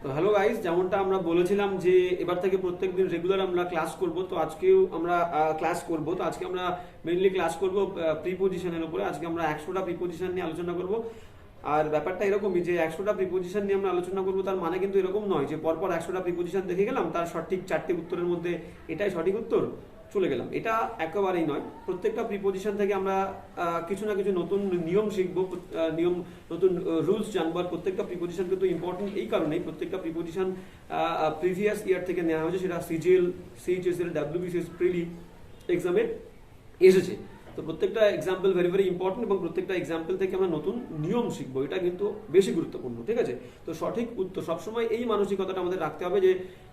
তো hello guys, যেমনটা আমরা বলেছিলাম যে এবার থেকে প্রত্যেকদিন রেগুলার আমরা ক্লাস করব। তো আজকেও আমরা ক্লাস করব। তো আজকে আমরা মেইনলি ক্লাস করব প্রিপোজিশনের উপরে। আজকে আমরা 100টা প্রিপোজিশন নিয়ে আলোচনা করব। আর ব্যাপারটা এরকমই যে 100টা প্রিপোজিশন নিয়ে আমরা আলোচনা করব, তার মানে কিন্তু এরকম নয় যে পরপর 100টা প্রিপোজিশন দেখে গেলাম, তার সঠিক 4টে উত্তরের মধ্যে এটাই সঠিক উত্তর, চলে গেলাম। এটা একেবারেই নয়। প্রত্যেকটা প্রিপোজিশন থেকে আমরা কিছু না কিছু নতুন নিয়ম শিখবো, নিয়ম, নতুন রুলস জানবো। আর প্রত্যেকটা প্রিপোজিশন কিন্তু ইম্পর্টেন্ট এই কারণেই, প্রত্যেকটা প্রিপোজিশন প্রিভিয়াস ইয়ার থেকে নেওয়া হয়েছে, সেটা সিজিএল, সিএইচএসএল, ডাব্লিউবিসিএস, প্রিলি এক্সামে এসেছে। তো প্রত্যেকটা এক্সাম্পল ভেরি ভেরি ইম্পর্টেন্ট, এবং প্রত্যেকটা এক্সাম্পল থেকে আমরা নতুন নিয়ম শিখবো, এটা কিন্তু বেশি গুরুত্বপূর্ণ। ঠিক আছে? তো সঠিক উত্তর সবসময় এই মানসিকতাটা আমাদের রাখতে হবে যে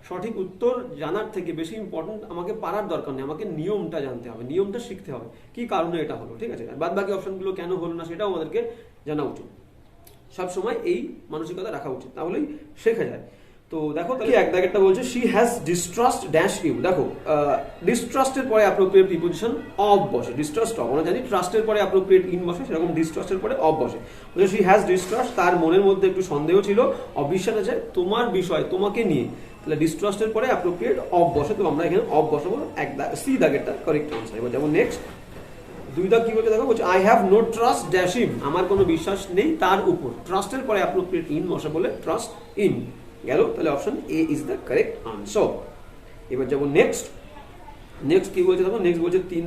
সঠিক উত্তর জানার থেকে বেশি ইম্পর্টেন্ট আমাকে পারার দরকার নেই, আমাকে নিয়মটা জানতে হবে, নিয়মটা শিখতে হবে, কি কারণে এটা হলো। ঠিক আছে? আর বাদ বাকি অপশনগুলো কেন হলো না সেটাও আমাদেরকে জানা উচিত। সবসময় এই মানসিকতা রাখা উচিত, তাহলেই শেখা যায়। তো দেখো তাহলে এক দাগেরটা বলছে she has distrust dash you. দেখো ডিস্ট্রাস্টের পরে অ্যাপ্রোপ্রিয়েট প্রিপোজিশন অফ বসে। ডিস্ট্রাস্ট অফ, আমরা জানি ট্রাস্টের পরে অ্যাপ্রোপ্রিয়েট ইন বসে, সেরকম ডিস্ট্রাস্টের পরে অফ বসে। বলছে শি হ্যাজ ডিস্ট্রাস্ট, তার মনের মধ্যে একটু সন্দেহ ছিল, অবিশ্বাস আছে তোমার বিষয়, তোমাকে নিয়ে। তাহলে ডিস্ট্রাস্টের পরে অ্যাপ্রোপ্রিয়েট অফ বসে, তো আমরা এখানে অফ বসাবো। এক দাগ, সি দাগেরটা কারেক্ট আনসার। এবার যেমন নেক্সট দুই দাগ কি বলছে দেখো, বলছে I have no trust dash him, আমার কোনো বিশ্বাস নেই তার উপর। ট্রাস্টের পরে অ্যাপ্রোপ্রিয়েট ইন বসে বলে ট্রাস্ট ইন গেল। তাহলে option A is the correct answer. এবার যেমন নেক্সট কি বলছে দেখো, নেক্সট বলছে তিন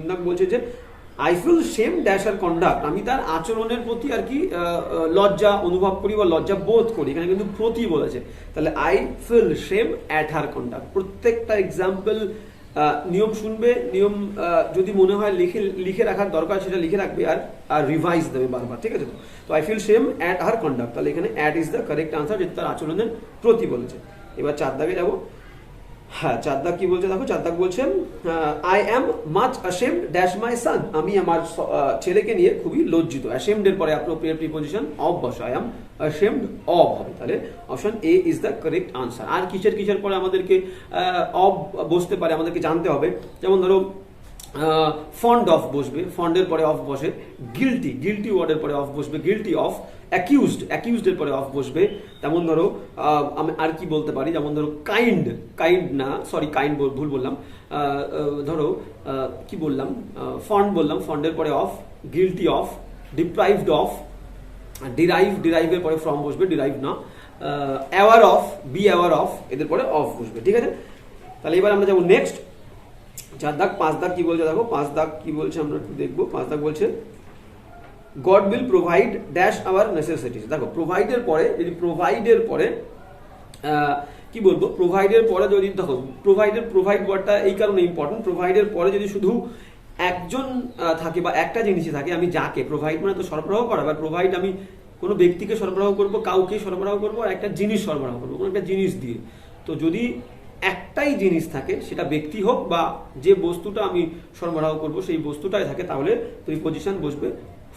দাগ বলছে যে I feel shame dash her conduct, আমি তার আচরণের প্রতি আর কি লজ্জা অনুভব করি বা লজ্জা বোধ করি। এখানে কিন্তু প্রতি বলেছে, তাহলে I feel shame at her conduct. প্রত্যেকটা এক্সাম্পল নিয়ম শুনবে, নিয়ম যদি মনে হয় লিখে রাখার দরকার সেটা লিখে রাখবে, আর রিভাইজ দেবে বারবার। ঠিক আছে? তো I feel shame at her conduct, তাহলে এখানে at is the correct answer, যেটা তার আচরণের প্রতি বলেছে। এবার 4 দাগে যাবো। হ্যাঁ, 4 দাগ কি বলছে দেখো, 4 দাগ বলছেন I am much ashamed dash my son, আমি আমার ছেলেকে নিয়ে খুবই লজ্জিত। অ্যাশেমড এর পরে অ্যাপ্রোপ্রিয়েট প্রিপোজিশন অফ বসে, আই অ্যাম অ্যাশেমড অফ হবে। তাহলে option A is the correct answer. আর কিসের পরে আমাদেরকে অফ বসতে পারে আমাদেরকে জানতে হবে। যেমন ধরো ফন্ড অফ বসবে, ফন্ডের পরে অফ বসে। গিলটি ওয়ার্ডের পরে অফ বসবে, গিলটি অফ। অ্যাকিউজডের পরে অফ বসবে। তেমন ধরো আমি আর কি বলতে পারি, যেমন ধরো কাইন্ড না, সরি কাইন্ড ভুল বললাম। ধরো কি বললাম, ফন্ড বললাম, ফন্ডের পরে of, guilty of, deprived of, ডিরাইভের পরে ফ্রম বসবে, ডিরাইভ না, aware of, be aware of, এদের পরে অফ বসবে। ঠিক আছে? তাহলে এবার আমরা যাবো নেক্সট 4 দাগ। 5 দাগ কি বলছে দেখো, 5 দাগ কি বলছে আমরা একটু দেখবো। 5 দাগ বলছে god will provide dash our necessities. দেখো প্রোভাইডের পরে যদি প্রোভাইডের পরে কি বলবো, প্রোভাইডের পরে যদি দেখো প্রোভাইড ওয়ার্ডটা এই কারণে ইম্পর্টেন্ট, প্রোভাইডের পরে যদি শুধু একজন থাকে বা একটা জিনিসই থাকে, আমি যাকে প্রোভাইড মানে তো সরবরাহ করা, বা প্রোভাইড আমি কোনো ব্যক্তিকে সরবরাহ করব, কাউকে সরবরাহ করব, আর একটা জিনিস সরবরাহ করবো কোনো একটা জিনিস দিয়ে। তো যদি একটাই জিনিস থাকে, সেটা ব্যক্তি হোক বা যে বস্তুটা আমি সরবরাহ করব সেই বস্তুটাই থাকে, তাহলে প্রিপোজিশন বসবে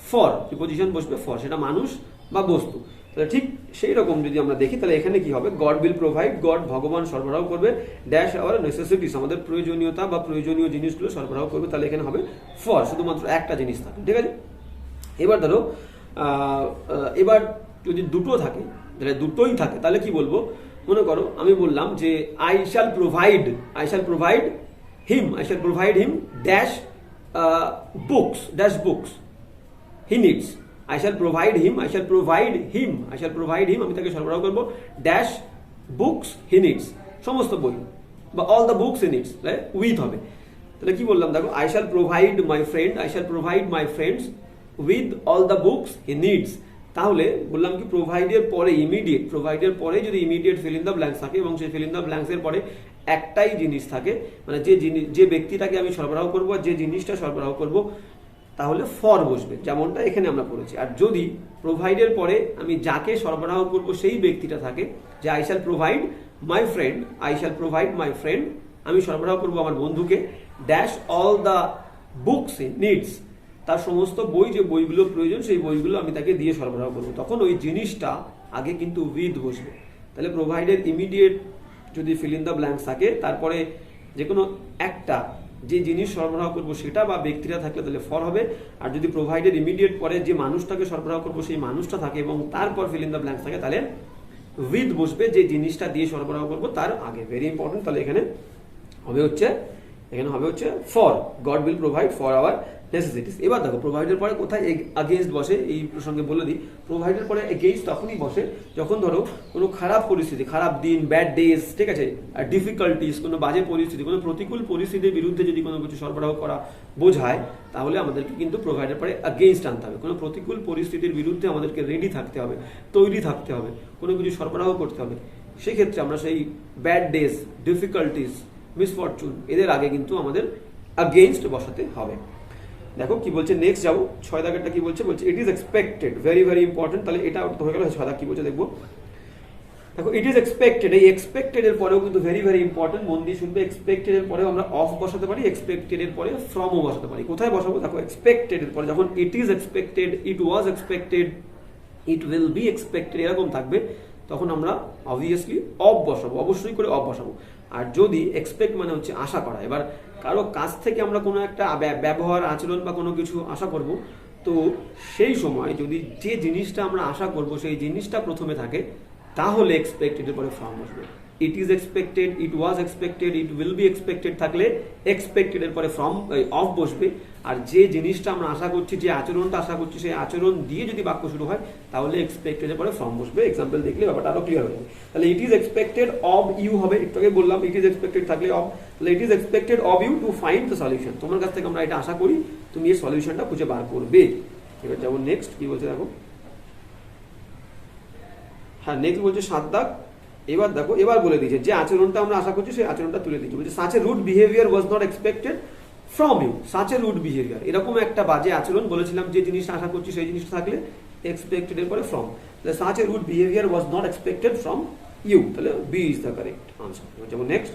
ফর, সেটা মানুষ বা বস্তু। তাহলে ঠিক সেই রকম যদি আমরা দেখি, তাহলে এখানে কি হবে, গড উইল প্রোভাইড, গড ভগবান সরবরাহ করবে, ড্যাশ আওয়ার নেসেসিটিস আমাদের প্রয়োজনীয়তা বা প্রয়োজনীয় জিনিসগুলো সরবরাহ করবে, তাহলে এখানে হবে ফর, শুধুমাত্র একটা জিনিস থাকে। ঠিক আছে? এবার ধরো এবার যদি দুটো থাকে, তাহলে দুটোই থাকে, তাহলে কি বলবো, মনে করো আমি বললাম যে I shall provide him dash books he needs. I shall provide him, আমি তাকে সরবরাহ করবো, ড্যাশ বুকস হি নিডস, সমস্ত বই বা all the books he needs, with হবে। তাহলে কি বললাম দেখো, I shall provide my friends with all the books he needs। তাহলে বললাম কি প্রোভাইডের পরে যদি immediate fill in the blanks থাকে, এবং সেই ফিল ইন দ্য ব্ল্যাঙ্কস এর পরে একটাই জিনিস থাকে, মানে যে ব্যক্তিটাকে আমি সরবরাহ করবো, যে জিনিসটা সরবরাহ করবো, তাহলে ফর বসবে, যেমনটা এখানে আমরা পড়েছি। আর যদি প্রোভাইডের পরে আমি যাকে সরবরাহ করব সেই ব্যক্তিটা থাকে, যে I shall provide my friend, আমি সরবরাহ করব আমার বন্ধুকে, dash all the books he needs, তার সমস্ত বই, যে বইগুলো প্রয়োজন সেই বইগুলো আমি তাকে দিয়ে সরবরাহ করব, তখন ওই জিনিসটা আগে কিন্তু উইথ বসবে। তাহলে প্রোভাইডের ইমিডিয়েট যদি ফিল ইন দ্য ব্ল্যাঙ্কস থাকে, তারপরে যে কোনো একটা যে জিনিস সরবরাহ করবো সেটা বা ব্যক্তিরা থাকলে তাহলে ফর হবে। আর যদি প্রোভাইডের ইমিডিয়েট পরে যে মানুষটাকে সরবরাহ করবো সেই মানুষটা থাকে এবং তারপর ফিল ইন দ্য ব্ল্যাঙ্কস থাকে, তাহলে উইথ বসবে যে জিনিসটা দিয়ে সরবরাহ করবো তার আগে, ভেরি ইম্পর্টেন্ট। তাহলে এখানে হবে হচ্ছে for, god will provide for our necessities. এবার দেখো প্রোভাইডের পরে কোথায় अगेंस्ट বসে, এই প্রসঙ্গে বলে দিই, প্রোভাইডের পরে अगेंस्ट তখনই বসে যখন ধরো কোনো খারাপ পরিস্থিতি, খারাপ দিন, ব্যাড ডেজ, ঠিক আছে, আর ডিফিকাল্টিস, কোনো বাজে পরিস্থিতি, কোনো প্রতিকূল পরিস্থিতির বিরুদ্ধে যদি কোনো কিছু সরবরাহ করা বোঝায়, তাহলে আমাদেরকে কিন্তু প্রোভাইডের পরে अगेंस्ट আনতে হবে। কোনো প্রতিকূল পরিস্থিতির বিরুদ্ধে আমাদেরকে রেডি থাকতে হবে, তৈরি থাকতে হবে, কোনো কিছু সরবরাহ করতে হবে। সেক্ষেত্রে আমরা সেই ব্যাড ডেজ, ডিফিকাল্টিস, মিসফরচুন, এদের আগে কিন্তু আমাদের अगेंस्ट বসাতে হবে। দেখো কি বলছে, নেক্সট যাবো 6 দাগেরটা কি বলছে, ইট is expected, very very important. তাহলে এটা হয়ে গেল 6 দাগ। কি বলছে দেখবো, দেখো ইট ইজ এক্সপেক্টেড, এই এক্সপেক্টেড এর পরেও কিন্তু ভেরি ভেরি ইম্পর্টেন্ট, মন দিয়ে শুনবে। এক্সপেক্টেড এর পরেও আমরা অফ বসাতে পারি, এক্সপেক্টেড এর পরে ফ্রমও বসাতে পারি। কোথায় বসাবো, দেখো এক্সপেক্টেড এর পরে যখন ইট is expected, it was expected, it will be expected এরকম থাকবে, তখন আমরা অবভিয়াসলি অফ বসাবো, অবশ্যই করে অফ বসাবো। আর যদি এক্সপেক্ট মানে হচ্ছে আশা করা, এবার কারো কাছ থেকে আমরা কোনো একটা ব্যবহার, আচরণ বা কোনো কিছু আশা করব, তো সেই সময় যদি যে জিনিসটা আমরা আশা করব সেই জিনিসটা প্রথমে থাকে, তাহলে এক্সপেক্টেড এর পরে ফ্রম বসবে। ইট is expected, it was expected, it will be expected থাকলে এক্সপেক্টেড এর পরে ফ্রম অফ বসবে। আর যে জিনিসটা আমরা আশা করছি, যে আচরণটা আশা করছি, সেই আচরণ দিয়ে যদি বাক্য শুরু হয়, তাহলে এক্সপেক্টেড এর পরে ফ্রম বসবে। এক্সাম্পল দেখলে ব্যাপারটা আরো ক্লিয়ার হয়ে যাবে। তাহলে it is expected of you হবে, একটু আগে বললাম ইট ইজ এক্সপেক্টেড থাকলে অফ, তাহলে it is expected of you to find the solution, তোমার কাছ থেকে আমরা এটা আশা করি তুমি এই সলিউশনটা খুঁজে বার করবে। এবার যেমন নেক্সট কি বলছে দেখো, হ্যাঁ নেক্সট বলছে 7 দাগ। এবার দেখো, এবার বলে দিয়েছে যে আচরণটা আমরা আশা করছি সেই আচরণটা তুলে দিচ্ছে। বলছে such a rude behaviour was not expected from you, such a rude behaviour, এরকম একটা বাজে আচরণ, বলেছিলাম যে জিনিসটা আশা করছি সেই জিনিসটা থাকলে এক্সপেক্টেড এর পরে ফ্রম, তাহলে such a rude behaviour was not expected from you, তাহলে B is the correct answer. যেমন নেক্সট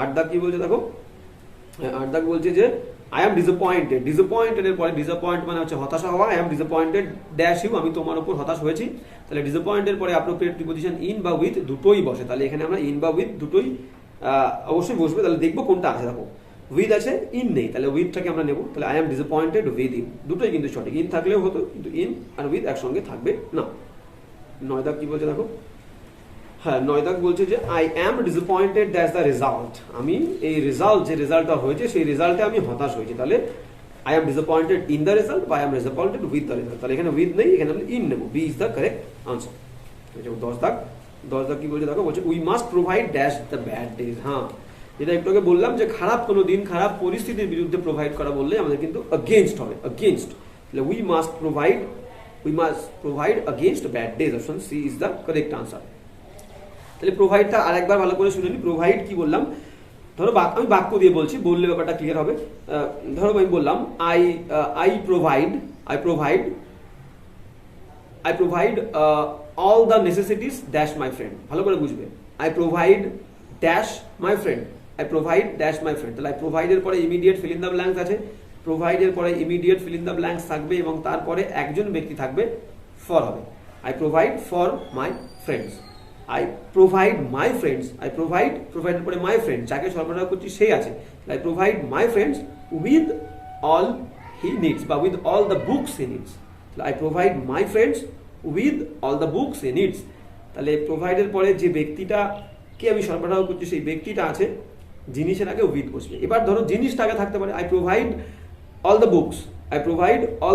8 দাগ কি বলছে দেখো, 8 দাগ বলছে যে আই এম ডিসঅ্যাপয়েন্টেড, ডিসঅ্যাপয়েন্টেড এর পরে ডিসঅ্যাপয়েন্ট মানে হচ্ছে হতাশা হওয়া, I am disappointed dash you, আমি তোমার উপর হতাশ হয়েছি, তাহলে ডিসঅ্যাপয়েন্টেড পরে অ্যাপ্রোপ্রিয়েট প্রিপজিশন ইন বা উইথ দুটোই বসে, তাহলে এখানে আমরা ইন বা উইথ দুটোই অবশ্যই বসবে। তাহলে দেখবো কোনটা আছে, দেখো উইথ আছে, ইন নেই, তাহলে উইথটাকে আমরা নেব, তাহলে I am disappointed with in, দুটোই কিন্তু সঠিক, ইন থাকলেও হতো, কিন্তু ইন আর উইথ একসঙ্গে থাকবে না। 9 দাগ কি বলছে দেখো, হ্যাঁ 9 দাগ বলছে যে I am disappointed that's the result, আমি এই রেজাল্ট, যে রেজাল্টটা হয়েছে সেই রেজাল্টে আমি হতাশ হয়েছি, তাহলে I am disappointed in the result বা I am disappointed with the result, তাহলে এখানে উইথ নেই, এখানে আমরা ইন নেব, B is the correct answer. 10 দাগ কি বলছে দেখো, বলছে we must provide dash the bad days, হ্যাঁ যেটা একটু আগে বললাম যে খারাপ কোনো দিন, খারাপ পরিস্থিতির বিরুদ্ধে প্রোভাইড করা বললে আমাদের কিন্তু अगेंस्ट হবে, अगेंस्ट, তাহলে we must provide against bad days, option C is the correct answer. তাহলে প্রোভাইডটা আরেকবার ভালো করে শুনে নি, প্রোভাইড কি বললাম, ধরো আমি বাক্য দিয়ে বলছি, বললে ব্যাপারটা ক্লিয়ার হবে। ধরো আমি বললাম I provide all the necessities dash my friend, ভালো করে বুঝবে, I provide dash my friend, I provide dash my friend, তাহলে আই প্রোভাইড এর পরে immediate fill in the blanks আছে, প্রোভাইড এর পরে immediate fill in the blanks থাকবে এবং তারপরে একজন ব্যক্তি থাকবে, ফর হবে, I provide for my friends, I provide my friends, I provide এর পরে মাই ফ্রেন্ড, যাকে সরবরাহ করছি সেই আছে, I provide my friends with all he needs বা with all the books he needs, I provide my friends with all the books he needs, তাহলে প্রোভাইডের পরে যে ব্যক্তিটা কে আমি সরবরাহ করছি সেই ব্যক্তিটা আছে, জিনিসের আগে উইথ বসবে। এবার ধরো জিনিসটা আগে থাকতে পারে, I provide all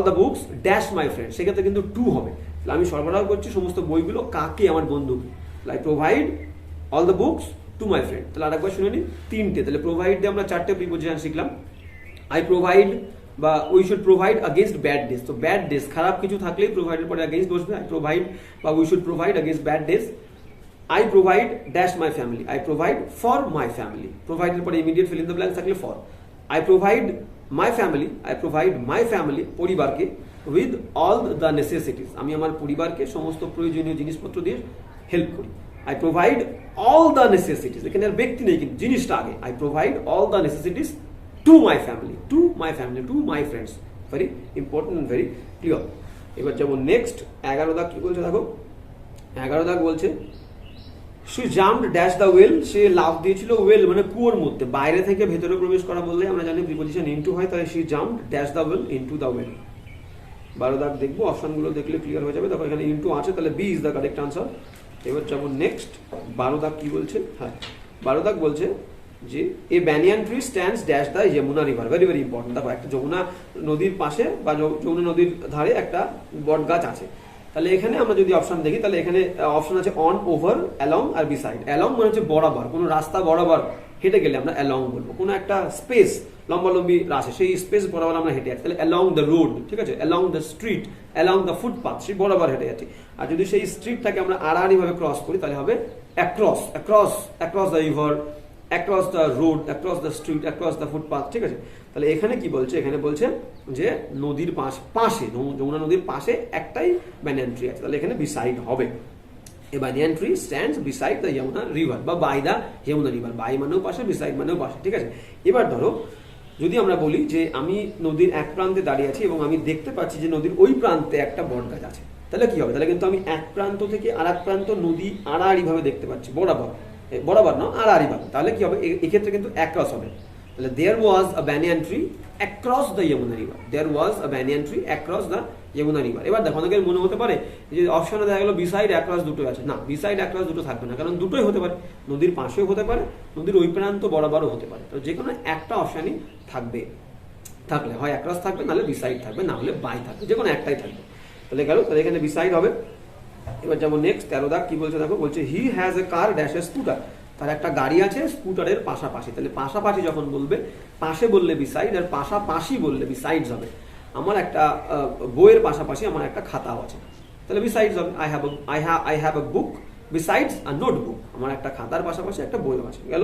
the books dash my friend, সেক্ষেত্রে কিন্তু টু হবে, তাহলে আমি সরবরাহ করছি সমস্ত বইগুলো কাকে, আমার বন্ধুকে, I provide all the books to my friend. তাহলে আরেকবার শুনে নিন, 3টে, তাহলে প্রোভাইড দিয়ে আমরা 4টে প্রিপোজিশন শিখলাম, আই প্রোভাইড বা we should provide against bad days, তো ব্যাড ডেজ খারাপ কিছু থাকলেই প্রোভাইডের পরে अगेंस्ट বসবে, আই প্রোভাইড বা we should provide against bad days, I provide dash my family, I provide for my family, provide এর পরে immediate fill in the blank থাকলে for, I provide my family পরিবারকে with all the necessities, আমি আমার পরিবারকে সমস্ত প্রয়োজনীয় জিনিসপত্র দিয়ে হেল্প করি, I provide all the necessities, এখানে আর ব্যক্তি নেই কিন্তু জিনিসটা আগে, I provide all the necessities to my family, to my friends, very important and very clear। এবার যেমন নেক্সট 11 দাগ কি বলছে দেখো, 11 দাগ বলছে she jumped dash the well, সে লাফ দিয়েছিল ওয়েল মানে কুয়োর মধ্যে, বাইরে থেকে ভেতরে প্রবেশ করা বললে আমরা জানি প্রিপোজিশন ইনটু হয়, তাহলে she jumped dash the well into the well। 12 দাগ দেখবো, অপশনগুলো দেখলে ক্লিয়ার হয়ে যাবে, দেখো এখানে ইনটু আছে, তাহলে B is the correct answer. এবার যাবো নেক্সট 12 দাগ কি বলছে, হ্যাঁ 12 দাগ বলছে যে a banyan tree stands dash the Yamuna river, very very important. দেখো একটা যমুনা নদীর পাশে বা যমুনা নদীর ধারে একটা বট গাছ আছে। তাহলে এখানে আমরা যদি অপশন দেখি তাহলে এখানে অপশন আছে অন, ওভার, অ্যালং আর বিসাইড। অ্যালং মানে হচ্ছে বরাবর, কোনো রাস্তা বরাবর হেঁটে গেলে আমরা অ্যালং বলবো। কোনো একটা স্পেস লম্বালম্বি রাস্তা, সেই স্পেস বরাবর আমরা হেঁটে যাচ্ছি, তাহলে অ্যালং দ্য রোড, ঠিক আছে, along the street, along the footpath, সেই বরাবর হেঁটে যাচ্ছি। আর যদি সেই স্ট্রিটটাকে আমরা আড়াআড়ি ভাবে ক্রস করি তাহলে হবে across, across, across the river, across the road, across the street, across the footpath, ঠিক আছে। তাহলে এখানে কি বলছে, এখানে বলছে যে নদীর পাশে যমুনা নদীর পাশে একটাই ব্যানিয়ান ট্রি আছে, তাহলে এখানে বিসাইড হবে। A banyan tree stands beside the Yamuna river বা by the Yamuna river, by মানেও পাশে, বিসাইড মানেও পাশে, ঠিক আছে। এবার ধরো যদি আমরা বলি যে আমি নদীর এক প্রান্তে দাঁড়িয়ে আছি এবং আমি দেখতে পাচ্ছি যে নদীর ওই প্রান্তে একটা বট গাছ আছে, তাহলে কি হবে, তাহলে কিন্তু আমি এক প্রান্ত থেকে আর এক প্রান্ত নদী আড়াআড়ি ভাবে দেখতে পাচ্ছি, বরাবর না আড়াআড়ি ভাবে, তাহলে কি হবে, এক্ষেত্রে কিন্তু অ্যাক্রস হবে। তাহলে there was a banyan tree across the Yamuna river, there was a banyan tree across the Yamuna river. এবার দেখো অনেকের মনে হতে পারে যে অপশনে দেখা গেল বিসাইড অ্যাক্রস দুটো আছে, না বিসাইড অ্যাক্রস দুটো থাকবে না, কারণ দুটোই হতে পারে, নদীর পাশেও হতে পারে, নদীর ওই প্রান্ত বরাবরও হতে পারে। তো যে কোনো একটা অপশনই থাকবে, থাকলে হয় অ্যাক্রস থাকবে, নাহলে বিসাইড থাকবে, না হলে বাই থাকবে, যে কোনো একটাই থাকবে। তাহলে গেল, তাহলে এখানে বিসাইড হবে। এবার যেমন নেক্সট 13 দাগ কি বলছে দেখো, বলছে he has a car dash a scooter, তার একটা গাড়ি আছে স্কুটারের পাশাপাশি। তাহলে পাশাপাশি যখন বলবে, পাশে বললে বিসাইড আর পাশাপাশি বললে বিসাইডস হবে। আমার একটা বইয়ের পাশাপাশি আমার একটা খাতাও আছে, তাহলে বিসাইডস হবে। I have a book besides a notebook, আমার একটা খাতার পাশাপাশি একটা বইও আছে, গেল।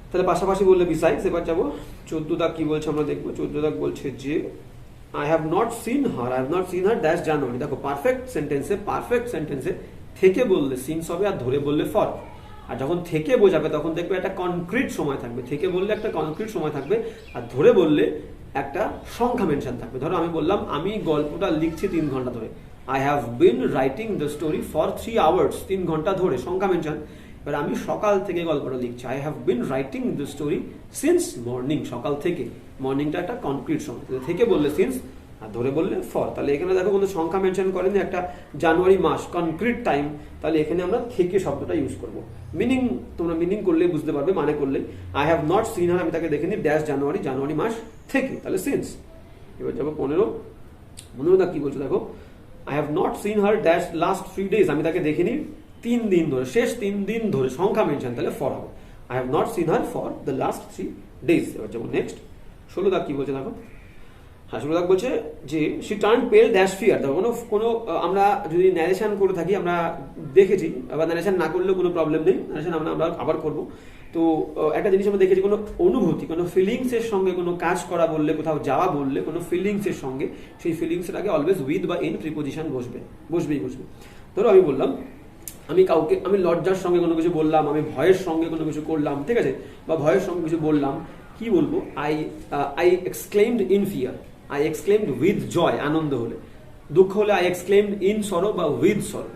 তাহলে পাশাপাশি বললে বিসাইডস। এবার যাবো 14 দাগ কি বলছে আমরা দেখবো। 14 দাগ বলছে যে I have not seen her dash January। দেখো পারফেক্ট সেন্টেন্সে থেকে বললে সিন্স হবে আর ধরে বললে ফর। আর যখন থেকে বোঝাবে তখন দেখবে একটা কনক্রিট সময় থাকবে, থেকে বললে একটা কনক্রিট সময় থাকবে, আর ধরে বললে একটা সংখ্যা মেনশন থাকবে। ধরো আমি বললাম আমি গল্পটা লিখছি 3 ঘন্টা ধরে, I have been writing the story for 3 hours, 3 ঘন্টা ধরে, সংখ্যা মেনশন। এবার আমি সকাল থেকে গল্পটা লিখছি, I have been writing the story since morning, সকাল থেকে, মর্নিংটা একটা কনক্রিট সময়, থেকে বললে সিন্স আর ধরে বললে ফর। তাহলে এখানে দেখো কোনো সংখ্যা মেনশন করেনি, একটা জানুয়ারি মাস কনক্রিট টাইম, তাহলে এখানে আমরা থেকে শব্দটা ইউজ করব। মিনিং তোমরা মিনিং করলে বুঝতে পারবে, মানে করলে I have not seen her, আমি তাকে দেখিনি ড্যাশ জানুয়ারি মাস থেকে, তাহলে সিন্স। এবার যাবো 15 দা কি বলছে দেখো, I have not seen her dash last 3 days, আমি তাকে দেখিনি 3 দিন ধরে, শেষ 3 দিন ধরে, সংখ্যা মেনশন, তাহলে ফর হবে। I have not seen her for the last 3 days। এবার যাবো নেক্সট 16 দা কি বলছে দেখো, হ্যাঁ 16 দা বলছে যে শি টার্ন পেল ড্যাশ ফিয়ার। দেখো কোনো আমরা যদি ন্যারেশন করে থাকি, আমরা দেখেছি, আবার ন্যারেশন না করলেও কোনো প্রবলেম নেই, ন্যারেশন আমরা আবার করব। তো একটা জিনিস আমরা দেখেছি, কোনো অনুভূতি, কোনো ফিলিংসের সঙ্গে কোনো কাজ করা বললে, কোথাও যাওয়া বললে, কোনো ফিলিংসের সঙ্গে, সেই ফিলিংসের আগে অলওয়েজ উইথ বা ইন প্রিপোজিশন বসবেই। ধরো আমি বললাম আমি লজ্জার সঙ্গে কোনো কিছু বললাম, আমি ভয়ের সঙ্গে কোনো কিছু করলাম, ঠিক আছে, বা ভয়ের সঙ্গে কিছু বললাম, কি বলবো, I exclaimed in fear, I exclaimed with joy, আনন্দ হলে, দুঃখ হলে আই এক্সক্লেইমড ইন সরো বা উইথ সরো,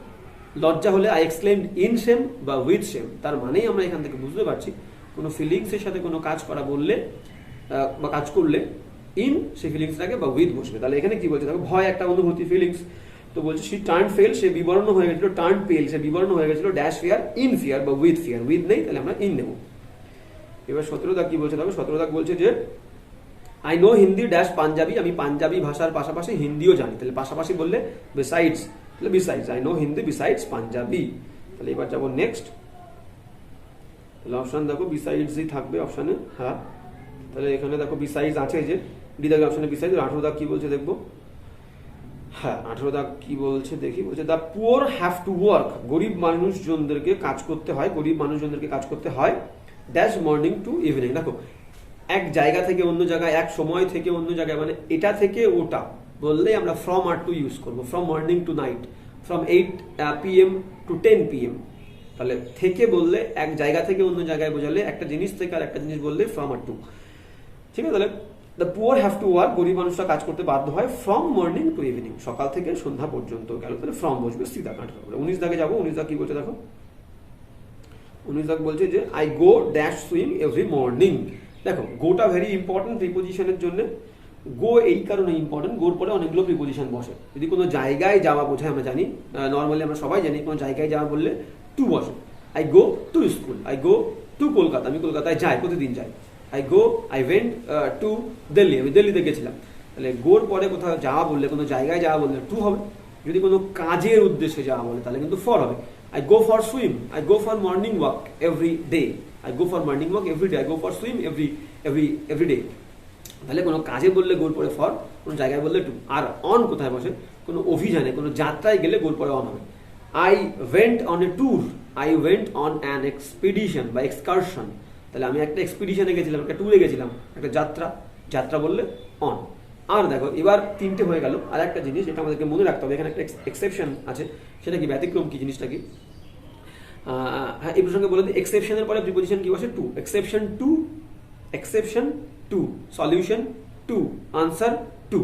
লজ্জা হলে আই এক্সক্লেইমড ইন শেম বা উইথ শেম। তার মানেই আমরা এখান থেকে বুঝতে পারছি কোনো ফিলিংসের সাথে কোনো কাজ করা বললে বা কাজ করলে ইন সেই ফিলিংসটাকে বা উইথ বসবে। তাহলে এখানে কি বলছে দেখো, ভয় একটা অনুভূতি, ফিলিংস, তো বলছে সি টার্ন ফেল, সে বিবর্ণ হয়ে গেছিল, টার্ন পেল সে বিবর্ণ হয়ে গেছিল, ড্যাশ ফিয়ার ইন ফিয়ার বা উইথ ফিয়ার, উইথ নেই তাহলে আমরা ইন নেব। এবার 17 দাগ কি বলছে দেখো, 17 দাগ বলছে যে I know Hindi dash Punjabi, আমি পাঞ্জাবি ভাষার পাশাপাশি হিন্দিও জানি, তাহলে পাশাপাশি বললে বিসাইডস, তাহলে besides, I know Hindi besides Punjabi. তাহলে এবার যাবো নেক্সট, তাহলে অপশন দেখো বিসাইডসই থাকবে অপশনে, হ্যাঁ। তাহলে এখানে দেখো বিসাইডস আছে, যে ডি দাগের অপশনে বিসাইডস। 18 দাগ কি বলছে দেখবো, হ্যাঁ 18 দাগ কি বলছে দেখি, বলছে the poor have to work, গরিব মানুষজনদেরকে কাজ করতে হয়, ড্যাশ মর্নিং টু ইভিনিং। দেখো এক জায়গা থেকে অন্য জায়গায়, এক সময় থেকে অন্য জায়গায়, মানে এটা থেকে ওটা বললেই আমরা ফ্রম আর টু ইউজ করবো, from morning to night, from 8 PM to 10 PM। তাহলে থেকে বললে এক জায়গা থেকে অন্য জায়গায় বোঝালে, একটা জিনিস থেকে আর একটা জিনিস বললে ফ্রম আর টু, ঠিক আছে। তাহলে the poor have to work, গরিব মানুষরা কাজ করতে বাধ্য হয়, ফ্রম মর্নিং টু ইভিনিং, সকাল থেকে সন্ধ্যা পর্যন্ত গেল, তাহলে ফ্রম বসবে সিধা কাটা। 19 দাগে যাবো, 19 দাগ কি বলছে দেখো, 19 দাগ বলছে যে I go dash swing every morning. দেখো গোটা ভেরি ইম্পর্টেন্ট প্রিপোজিশনের জন্য, গো এই কারণে ইম্পর্টেন্ট, গোর পরে অনেকগুলো প্রিপোজিশন বসে। যদি কোনো জায়গায় যাওয়া বোঝায়, আমরা জানি নর্মালি আমরা সবাই জানি কোনো জায়গায় যাওয়া বললে টু বসে। I go to school, I go to Kolkata, আমি কলকাতায় যাই, প্রতিদিন যাই। আই ওয়েন্ট টু দিল্লি, আমি দিল্লিতে গেছিলাম। তাহলে গোর পরে কোথাও যাওয়া বললে, কোনো জায়গায় যাওয়া বললে টু হবে। যদি কোনো কাজের উদ্দেশ্যে যাওয়া বলে তাহলে কিন্তু ফর হবে। I go for swim, I go for morning walk every day, I go for morning walk every day, I go for swim every day. তাহলে কোনো কাজে বললে গোর পরে ফর, কোনো জায়গায় বললে টু। আর অন কোথায় বসে? কোনো অভিযানে, কোনো যাত্রায় গেলে গোর পরে অন হবে। I went on a tour, I went on an expedition বা এক্সকারশন। তাহলে আমি একটা এক্সপিডিশনে গেছিলাম, একটা ট্যুরে গেছিলাম, একটা যাত্রা বললে অন। আর দেখো এবার তিনটে হয়ে গেল। আর একটা জিনিস যেটা আমাদেরকে মনে রাখতে হবে, এখানে একটা এক্সেপশন আছে, সেটা কি ব্যতিক্রম, কি জিনিসটা কি? হ্যাঁ, এই প্রসঙ্গে বলে দিই, এক্সেপশনের পরে প্রিপোজিশন কি বসে? To. Exception to, solution to, answer to.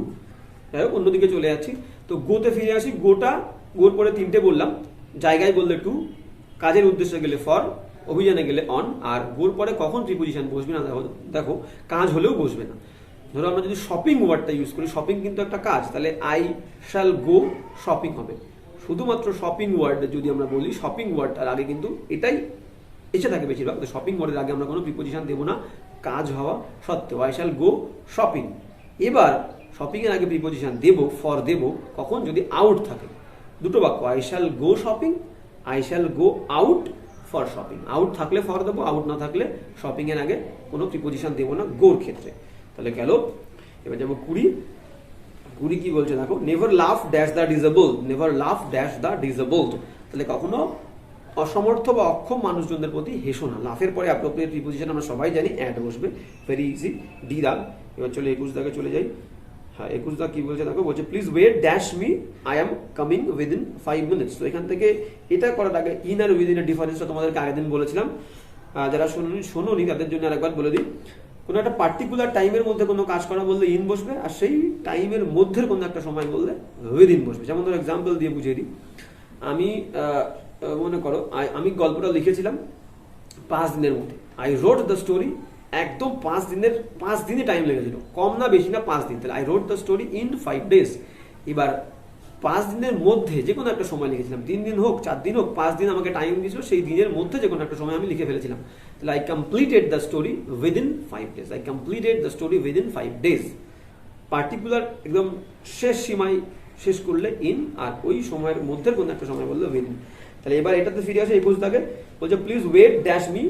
যাই হোক, অন্যদিকে চলে যাচ্ছি। তো গোতে ফিরে আসি। গোর পরে তিনটে বললাম, জায়গায় বললে টু, কাজের উদ্দেশ্যে গেলে ফর, অভিযানে গেলে অন। আর গোর পরে কখন প্রিপোজিশন বসবে না, দেখো কাজ হলেও বসবে না। ধরো আমরা যদি শপিং ওয়ার্ডটা ইউজ করি, শপিং কিন্তু একটা কাজ, তাহলে আই শ্যাল গো শপিং হবে। শুধুমাত্র শপিং ওয়ার্ড যদি আমরা বলি, শপিং ওয়ার্ডটার আগে কিন্তু এটাই এসে থাকে বেশিরভাগ। তো শপিং ওয়ার্ডের আগে আমরা কোনো প্রিপোজিশন দেবো না, কাজ হওয়া সত্ত্বেও। I shall go shopping. এবার শপিং এর আগে প্রিপোজিশন দেবো, ফর দেবো কখন? যদি আউট থাকে। দুটো বাক্য, I shall go shopping, I shall go out for shopping. Out থাকলে ফর দেবো, আউট না থাকলে শপিং এর আগে কোনো প্রিপোজিশন দেবো না গোর ক্ষেত্রে। তাহলে গেল। এবার যাবো 20 কি বলছে দেখো, নেভার লাফ ড্যাশ দ্য ডিসেবল, নেভার লাফ ড্যাশ দ্য ডিসেবলড। তাহলে কখনো অসমর্থ বা অক্ষম মানুষজনদের প্রতি হেসো না। লাফের পরে অ্যাপ্রোপ্রিয়েট প্রিপোজিশন আমরা সবাই জানি, অ্যাড বসবে, ভেরি ইজি, ডি দাগ। এবার চলে 21 দাগে চলে যাই। হ্যাঁ, 21 দাগ কি বলছে দেখো, বলছে please wait dash me, I am coming within 5 minutes. তো এখান থেকে এটা করার আগে ইন আর উইদিন এর ডিফারেন্সটা তোমাদেরকে আগের দিন বলেছিলাম। যারা শোনোনি তাদের জন্য আরেকবার বলে দিই। কোনো একটা পার্টিকুলার টাইমের মধ্যে কোনো কাজ করা বললে ইন বসবে, আর সেই টাইমের মধ্যে কোনো একটা সময় বললে উইদিন বসবে। যেমন ধরো এক্সাম্পল দিয়ে বুঝিয়ে দিই। আমি মনে করো আমি গল্পটা লিখেছিলাম 5 দিনের মধ্যে। আই রোট দ্য স্টোরি, একদম 5 দিনে টাইম লেগেছিল, কম না বেশি না, 5 দিন। তাহলে I wrote the story in 5 days। এবার 5 দিনের মধ্যে যে কোনো একটা সময় লিখেছিলাম, 3 দিন হোক, 4 দিন হোক, 5 দিন আমাকে টাইম দিয়েছিল, সেই দিনের মধ্যে যে কোনো একটা সময় আমি লিখে ফেলেছিলাম। তাহলে I completed the story within 5 days, I completed the story within 5 days। Particular একদম শেষ সীমায় শেষ করলে ইন, আর ওই সময়ের মধ্যে কোনো একটা সময় বললে উইদিন। তাহলে এবার এটাতে ফিরে আসে 21 দাগে, বলছে প্লিজ ওয়েট ড্যাশ মি,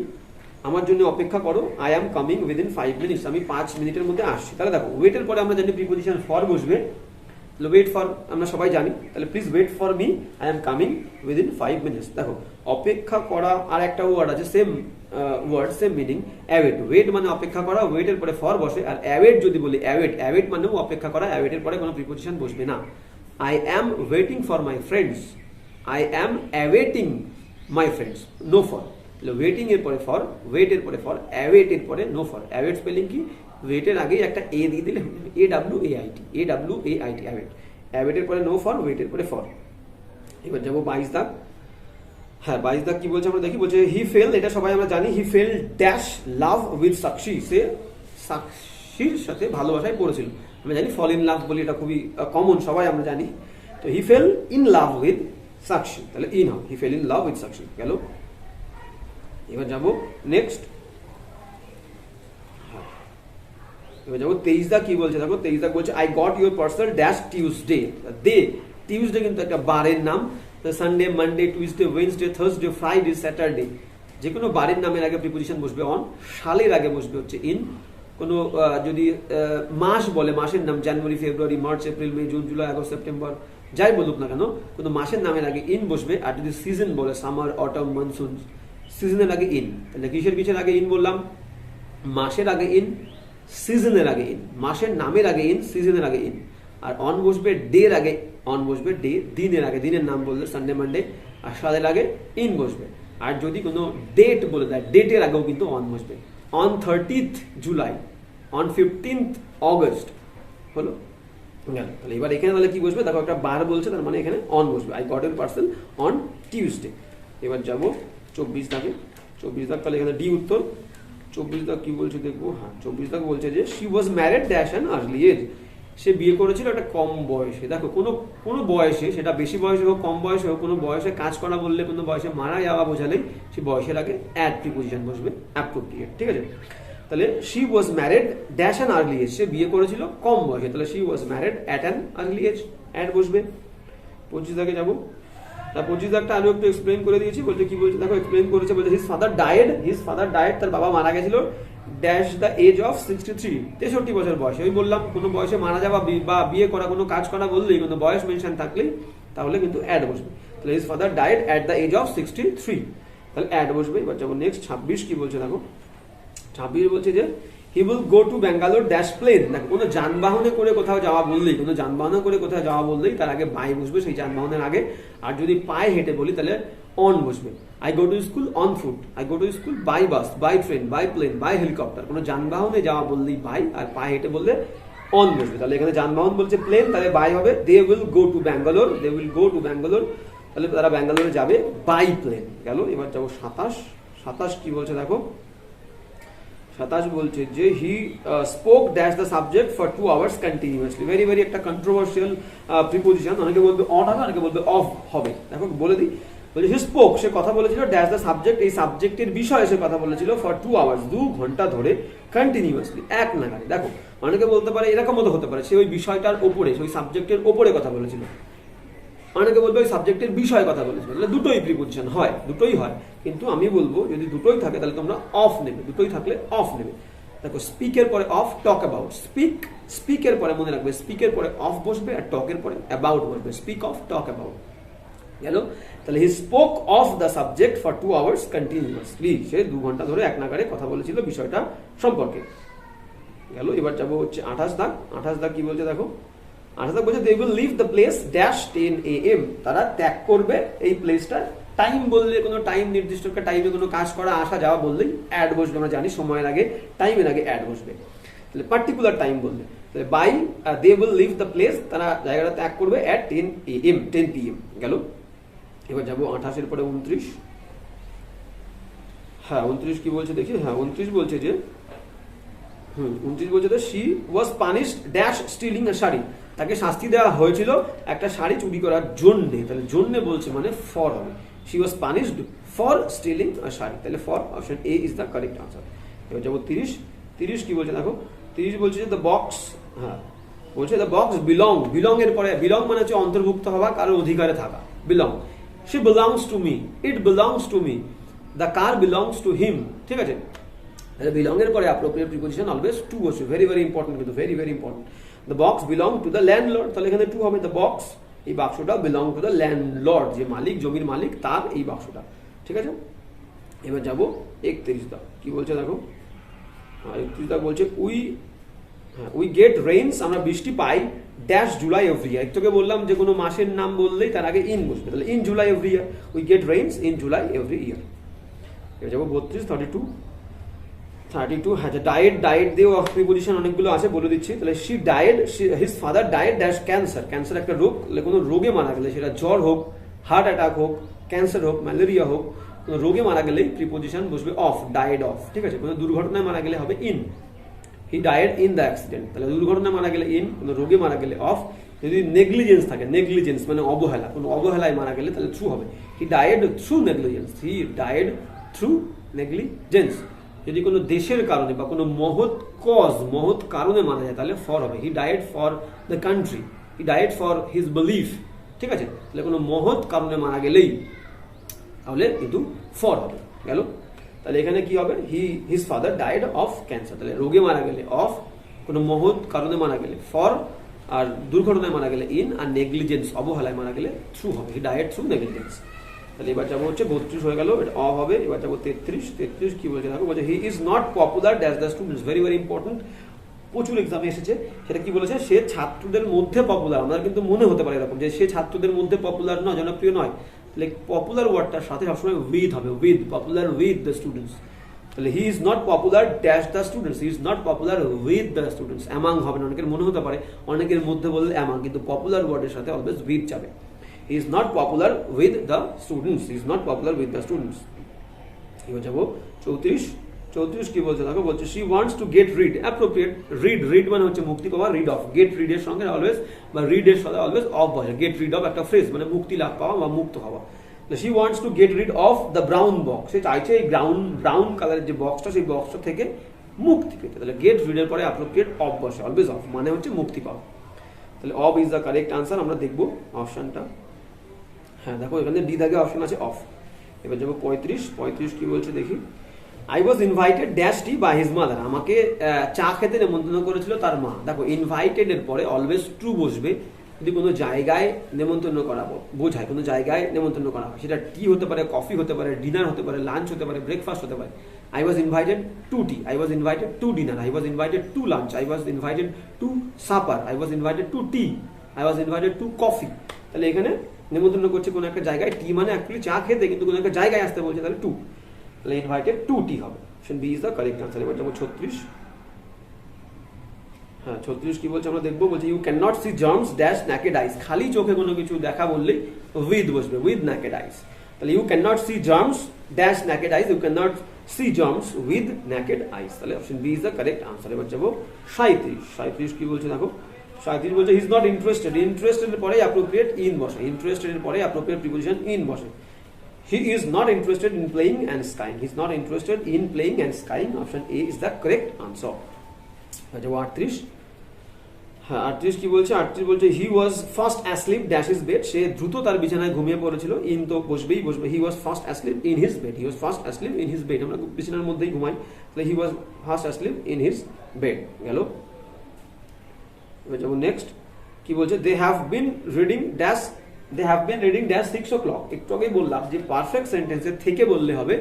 আমার জন্য অপেক্ষা করো, I am coming within 5 minutes, আমি 5 মিনিটের মধ্যে আসছি। তাহলে দেখো ওয়েটের পরে আমরা জানি প্রিপোজিশন ফর বসবে, ওয়েট ফর আমরা সবাই জানি। তাহলে please wait for me, I am coming within 5 minutes. দেখো অপেক্ষা করা, আর একটা ওয়ার্ড আছে same word, same meaning, await. Wait মানে অপেক্ষা করা, ওয়েটের পরে ফর বসে। আর অ্যাওয়েট যদি বলি, অ্যাওয়েট মানেও অপেক্ষা করা, অ্যাওয়েটের পরে কোনো প্রিপোজিশন বসবে না। I am waiting for my friends, I am awaiting my friends, no for. Waiting এর পরে ফর, ওয়েটের পরে ফর, অ্যাওয়েট এর পরে নো ফর। অ্যাওয়েট স্পেলিং কি? ওয়েটের আগেই একটা এ দিয়ে দিলে AWAIT, অ্যাওয়েট। অ্যাওয়েটের পরে নো ফর, ওয়েটের পরে ফর। এবার যাবো 22 দাগ। হ্যাঁ, 22 দাগ কি বলছে আমরা দেখি। বলছে হি ফেল, এটা সবাই আমরা জানি, হি ফেল ড্যাশ লাভ উইথ সাক্ষী, সে সাক্ষীর সাথে ভালোবাসায় পড়েছিল। আমরা জানি ফল ইন লাভ বলি, এটা খুবই কমন, সবাই আমরা জানি। তো হি ফেল ইন লাভ উইথ সাক্ষী, তাহলে ইন হবে, হি ফেল ইন লাভ উইথ সাক্ষী। গেল। এবার যাবো নেক্সট। এবার যাবো 23 দা কি বলছে দেখো। 23 দা বলছে I got your parcel dash Tuesday. Tuesday কিন্তু একটা বারের নাম। Sunday, Monday, Tuesday, Wednesday, Thursday, Friday, Saturday, যে কোনো বারের নামের আগে প্রিপোজিশন বসবে অন, সালের আগে বসবে হচ্ছে ইন। কোনো যদি মাস বলে, মাসের নাম জানুয়ারি, ফেব্রুয়ারি, মার্চ, এপ্রিল, মে, জুন, জুলাই, আগস্ট, সেপ্টেম্বর, যাই বলুক না কেন, কোনো মাসের নামের আগে ইন বসবে। আর যদি সিজন বলে, সামার, অটম, মনসুন, সিজনের আগে ইন। তাহলে কিসের আগে ইন বললাম? মাসের আগে ইন, সিজনের আগে ইন। মাসের নামের আগে ইন, সিজনের আগে ইন। আর অন বসবে ডের আগে, অন বসবে ডে, দিনের আগে, দিনের নাম বললে সানডে, মানডে, আর সালের আগে ইন বসবে। আর যদি কোনো ডেট বলে দেয়, ডেটের আগেও কিন্তু অন বসবে। On 30th July, on 15th August, হলো গেল। তাহলে এবার এখানে তাহলে কি বসবে দেখো, একটা বার বলছে, তার মানে এখানে অন বসবে। I got your parcel on Tuesday. এবার যাবো 24 দাগে। 24 দাগ, তাহলে এখানে ডি উত্তর। 24 দাগ কি বলছে দেখবো। হ্যাঁ, 24 দাগ বলছে যে she was married dash an early age. সে বিয়ে করেছিল একটা কম বয়সে। দেখো কোনো কোনো বয়সে, সেটা বেশি বয়সে হোক কম বয়সে হোক, কোনো বয়সে কাজ করা বললে, কোনো বয়সে মারা যাওয়া বোঝালেই সে বয়সের আগে অ্যাট প্রিপোজিশন বসবে, অ্যাপ্রোপ্রিয়েট। ঠিক আছে, তাহলে she was married dash an early age, সে বিয়ে করেছিল কম বয়সে, তাহলে she was married at an early age, at বসবে। 25 দাগে যাবো। 25 দাগটা আমি একটু এক্সপ্লেন করে দিয়েছি। বলছে কি বলছে দেখো, এক্সপ্লেন করেছে, বলছে হিজ ফাদার ডায়েড, তার বাবা মারা গেছিল ড্যাশ দ্য এজ অফ 63, 63 বছর বয়সে। ওই বললাম কোনো বয়সে মারা যাওয়া বা বিয়ে করা, কোনো কাজ করা বললেই, কোনো বয়স মেনশন থাকলেই তাহলে কিন্তু অ্যাড বসবে। তাহলে his father died at the age of 63, তাহলে অ্যাড বসবে। এবার যাবো নেক্সট 26 কি বলছে দেখো। 26 বলছে যে he will go to Bangalore dash plane. দেখো কোনো যানবাহনে করে কোথাও যাওয়া বললেই, কোনো যানবাহনে করে কোথাও যাওয়া বললেই তার আগে বাই বসবে সেই যানবাহনের আগে। আর যদি পায়ে হেঁটে বলি তাহলে অন বসবে। I go to school on foot, I go to school by bus, by train, by plane, by helicopter. কোনো যানবাহনে যাওয়া বললেই বাই, আর পায়ে হেঁটে বললে অন বসবে। তাহলে এখানে যানবাহন বলছে প্লেন, তাহলে বাই হবে। They will go to Bangalore, they will go to Bangalore, তাহলে তারা ব্যাঙ্গালোরে যাবে বাই প্লেন। গেল। এবার যাবো 27 কি বলছে দেখো। 27 বলছে যে he spoke dash the subject for 2 hours continuously. Very very একটা কন্ট্রোভার্সিয়াল প্রিপোজিশন, অনেকে বলবে অন হবে, অনেকে বলবে অফ হবে। দেখো বলে দিই, বলছে হি স্পোক, সে কথা বলেছিল, ড্যাশ দ্য সাবজেক্ট, এই সাবজেক্টের বিষয়ে সে কথা বলেছিল, ফর 2 hours, 2 ঘন্টা ধরে, কন্টিনিউয়াসলি, এক নাগাড়ে। দেখো অনেকে বলতে পারে এরকম মতো হতে পারে, সে ওই বিষয়টার ওপরে, ওই সাবজেক্টের ওপরে কথা বলেছিল। অনেকে বলবে ওই সাবজেক্টের বিষয়ে কথা বলেছিল। তাহলে দুটোই প্রিপোজিশন হয়, দুটোই হয়, কিন্তু আমি বলবো যদি দুটোই থাকে তাহলে তোমরা অফ নেবে, দুটোই থাকলে অফ নেবে। দেখো স্পিকের পরে অফ, টক অ্যাবাউট। স্পিকের পরে মনে রাখবে, স্পিকের পরে অফ বসবে, আর টকের পরে অ্যাবাউট বসবে। Speak of, talk about. গেল। তাহলে he spoke of the subject for 2 hours continuously, সে 2 ঘন্টা ধরে এক নাগাড়ে কথা বলেছিল বিষয়টা সম্পর্কে। গেল। এবার যাবো হচ্ছে 28 দাগ। 28 দাগ কি বলছে দেখো। 28 দাগ বলছে they will leave the place dash 10 AM, তারা ত্যাগ করবে এই প্লেসটা। টাইম বললে, কোনো টাইম নির্দিষ্ট একটা টাইমে কোনো কাজ করা, আসা যাওয়া বললেই অ্যাড বসবে। আমরা জানি সময়ের আগে, টাইমের আগে অ্যাড বসবে। তাহলে পার্টিকুলার টাইম বললে, তাহলে by they will leave the place, তারা জায়গাটা ত্যাগ করবে অ্যাট 10 AM, 10 PM। গেল। এবার যাবো 28 পরে 29। হ্যাঁ 29 কি বলছে দেখি। হ্যাঁ 29 বলছে যে 29 বলছে যে she was punished dash stealing a sari, তাকে শাস্তি দেওয়া হয়েছিল একটা শাড়ি চুরি করার জন্যে। তাহলে জন্যে বলছে মানে ফর হবে। She was punished for stealing a sari, তাহলে for, option A is the correct answer. এবার যাবো 30 কি বলছে দেখো। 30 বলছে যে দ্য বক্স, হ্যাঁ বলছে দ্য বক্স বিলং, বিলং এর পরে বিলং মানে হচ্ছে অন্তর্ভুক্ত হওয়া, কারোর অধিকারে থাকা, belong. She belongs to me, it belongs to me, the car belongs to him. ঠিক আছে, তাহলে বিলং এর পরে অ্যাপ্রোপ্রিয়েট প্রিপোজিশন অলওয়েজ টু বসবে। ভেরি ভেরি ইম্পর্টেন্ট, কিন্তু very very important. The box belong to the landlord, তাহলে এখানে two হবে। দ্য বক্স, এই বাক্সটা, বিলং টু দ্য ল্যান্ডলর্ড, যে মালিক, জমির মালিক, তার এই বাক্সটা। ঠিক আছে। এবার যাবো 31 দাগ কি বলছে দেখো। 31 দাগ বলছে উই গেট রেইনস, আমরা বৃষ্টি পাই ড্যাশ জুলাই এভরি ইয়ার। তোকে বললাম যে কোনো মাসের নাম বললেই তার আগে ইন বসবে, তাহলে in July every year. We get rains in July every year. এবার যাবো 32, 32। হ্যাঁ ডায়েট দিয়েও প্রিপোজিশন অনেকগুলো আছে, বলে দিচ্ছি। তাহলে she died, his father died dash cancer, cancer একটা রোগ, কোনো রোগে মারা গেলে, সেটা জ্বর হোক, হার্ট অ্যাটাক হোক, ক্যান্সার হোক, ম্যালেরিয়া হোক, কোনো রোগে মারা গেলেই প্রিপোজিশন বসবে অফ, ডায়েড অফ। ঠিক আছে, কোনো দুর্ঘটনায় মারা গেলে হবে in. He died in the accident, তাহলে দুর্ঘটনায় মারা গেলে ইন, কোনো রোগে মারা গেলে অফ। যদি নেগলিজেন্স থাকে, নেগলিজেন্স মানে অবহেলা, কোনো অবহেলায় মারা গেলে তাহলে থ্রু হবে। He died through negligence, he died through negligence. যদি কোনো দেশের কারণে বা কোনো মহৎ কারণে মারা যায় তাহলে ফর হবে। He died for the country, he died for his belief. ঠিক আছে, তাহলে কোনো মহৎ কারণে মারা গেলেই তাহলে কিন্তু ফর হবে। গেল। তাহলে এখানে কি হবে, his father died of cancer, তাহলে রোগে মারা গেলে অফ, কোনো মহৎ কারণে মারা গেলে ফর, আর দুর্ঘটনায় মারা গেলে ইন, আর নেগলিজেন্স অবহেলায় মারা গেলে থ্রু হবে। He died through negligence. তাহলে এবার যাবো হচ্ছে 32 হয়ে গেল, এটা অফ হবে। এবার যাবো 33 কি বলছে দেখো। বলছে he is not popular dash the students, very very important, প্রচুর এক্সামে এসেছে। সেটা কি বলেছে, সে ছাত্রদের মধ্যে পপুলার। আমাদের কিন্তু মনে হতে পারে এরকম যে সে ছাত্রদের মধ্যে পপুলার নয়, জনপ্রিয় নয়। তাহলে পপুলার ওয়ার্ডটার সাথে সবসময় উইথ হবে, with, popular with the students. তাহলে he is not popular dash the students, he is not popular with the students. Among হবে না, অনেকের মনে হতে পারে অনেকের মধ্যে বললে অ্যামাং, কিন্তু পপুলার ওয়ার্ডের সাথে অলওয়েজ উইথ যাবে। He is not popular with the students. He is not popular with the students. এবার যাবো 34 34 কি বলছে দেখো, বলছে she wants to get rid, appropriate, rid মানে হচ্ছে মুক্তি পাওয়া, rid of, get rid এর সঙ্গে অলওয়েজ বা rid এর সাথে অলওয়েজ of বসে, get rid of একটা ফ্রেজ মানে মুক্তি লাভ পাওয়া বা মুক্ত হওয়া। তো she wants to get rid of the brown box, সে চাইছে এই ব্রাউন কালারের যে বক্সটা সেই বক্সটা থেকে মুক্তি পেতে। তাহলে get rid এর পরে অ্যাপ্রোপ্রিয়েট of বসে, অলওয়েজ of মানে হচ্ছে মুক্তি পাওয়া। তাহলে of is the correct answer. আমরা দেখবো অপশনটা, হ্যাঁ দেখো এখানে ডি দাগে অপশন আছে অফ। এবার যাবো 35 কি বলছে দেখি। I was invited dash tea by his mother, আমাকে চা খেতে নেমন্তন্ন করেছিল তার মা। দেখো ইনভাইটেড এর পরে অলওয়েজ টু বসবে যদি কোনো জায়গায় নেমন্তন্ন করা বোঝায়, কোনো জায়গায় নেমন্তন্ন করা হয়, সেটা টি হতে পারে, কফি হতে পারে, ডিনার হতে পারে, লাঞ্চ হতে পারে, ব্রেকফাস্ট হতে পারে। I was invited to tea, I was invited to dinner, I was invited to lunch, I was invited to supper, I was invited to tea, I was invited to coffee। তাহলে এখানে নেমন্তন্ন করছে কোনো একটা জায়গায়, টি মানে অ্যাকচুয়ালি চা খেতে, কিন্তু কোনো একটা জায়গায় আসতে বলছে, তাহলে টু, তাহলে ইনভাইটেড টু টি হবে। Option B is the correct answer. এবার যাবো 36, হ্যাঁ 36 কি বলছে আমরা দেখবো। বলছে you can not see germs dash naked eyes, খালি চোখে কোনো কিছু দেখা বললেই উইথ বসবে, উইথ ন্যাকেড আইস। তাহলে you can not see germs dash naked eyes, you can not see germs with naked eyes. তাহলে option B is the correct answer. এবার যাবো 37 কি বলছে দেখো। 37 বলছে he is not interested, interested এর পরে অ্যাপ্রোপ্রিয়েট ইন বসে, ইন্টারেস্টেড এর পরে অ্যাপ্রোপ্রিয়েট প্রিপোজিশন ইন বসে। He is not interested in playing and skiing, he is not interested in playing and skiing। Option A is the correct answer। আচ্ছা 38, হ্যাঁ 38 কি বলছে। 38 বলছে he was fast asleep dash his bed, সে দ্রুত তার বিছানায় ঘুমিয়ে পড়েছিল। ইন তো বসবেই, he was fast asleep in his bed, he was fast asleep in his bed, আমরা বিছানার মধ্যেই ঘুমাই, তাহলে he was fast asleep in his bed গেল। এবার যাবো নেক্সট কি বলছে। They have been reading dash, they have been reading dash 6 o'clock। একটু আগেই বললাম যে পারফেক্ট সেন্টেন্সের থেকে বললে হবে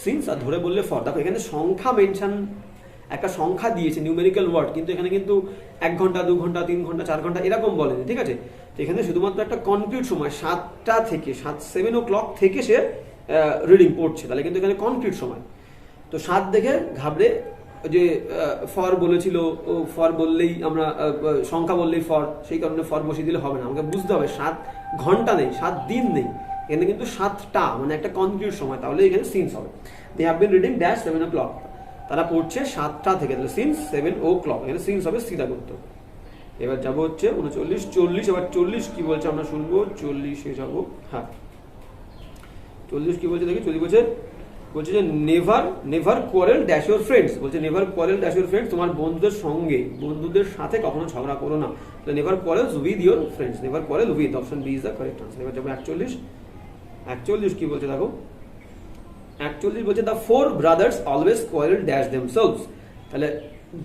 সিন্স, আর ধরে বললে ফর। দেখো এখানে সংখ্যা মেনশন, একটা সংখ্যা দিয়েছে নিউমেরিক্যাল ওয়ার্ড, কিন্তু এখানে কিন্তু 1 ঘন্টা 2 ঘন্টা 3 ঘন্টা 4 ঘন্টা এরকম বলেনি, ঠিক আছে। তো এখানে শুধুমাত্র একটা কনক্রিট সময় 7টা থেকে 7 o'clock থেকে সে রিডিং পড়ছে, তাহলে কিন্তু এখানে কনক্রিট সময়। তো 7 দেখে ঘাবড়ে যে ফর বলেছিল, ও ফর বললেই আমরা সংখ্যা বললেই ফর, সেই কারণে ফর বসিয়ে দিলে হবে না, আমাকে বুঝতে হবে 7 ঘন্টা নেই, 7 দিন নেই, এখানে কিন্তু 7টা মানে একটা কনক্রিট সময়, তাহলে এখানে সিন্স হবে। They have been reading dash 7 o'clock, তারা পড়ছে 7টা থেকে, তাহলে সিন্স 7 o'clock, এখানে সিন্স হবে সিধা করতে। এবার যাবো হচ্ছে 39 40। এবার 40 কি বলছে আমরা শুনবো, 40-এ যাবো। হ্যাঁ 40 কি বলছে দেখি। 40 বলছে যে never quarrel dash your friends, বলছে never quarrel dash your friends, তোমার বন্ধুদের সাথে কখনো ঝগড়া করো না, তাহলে never quarrel with your friends, never quarrel with. Option B is the correct answer. এবার যাবো 41 কি বলছে দেখো। 41 বলছে the 4 brothers always quarrel dash themselves, তাহলে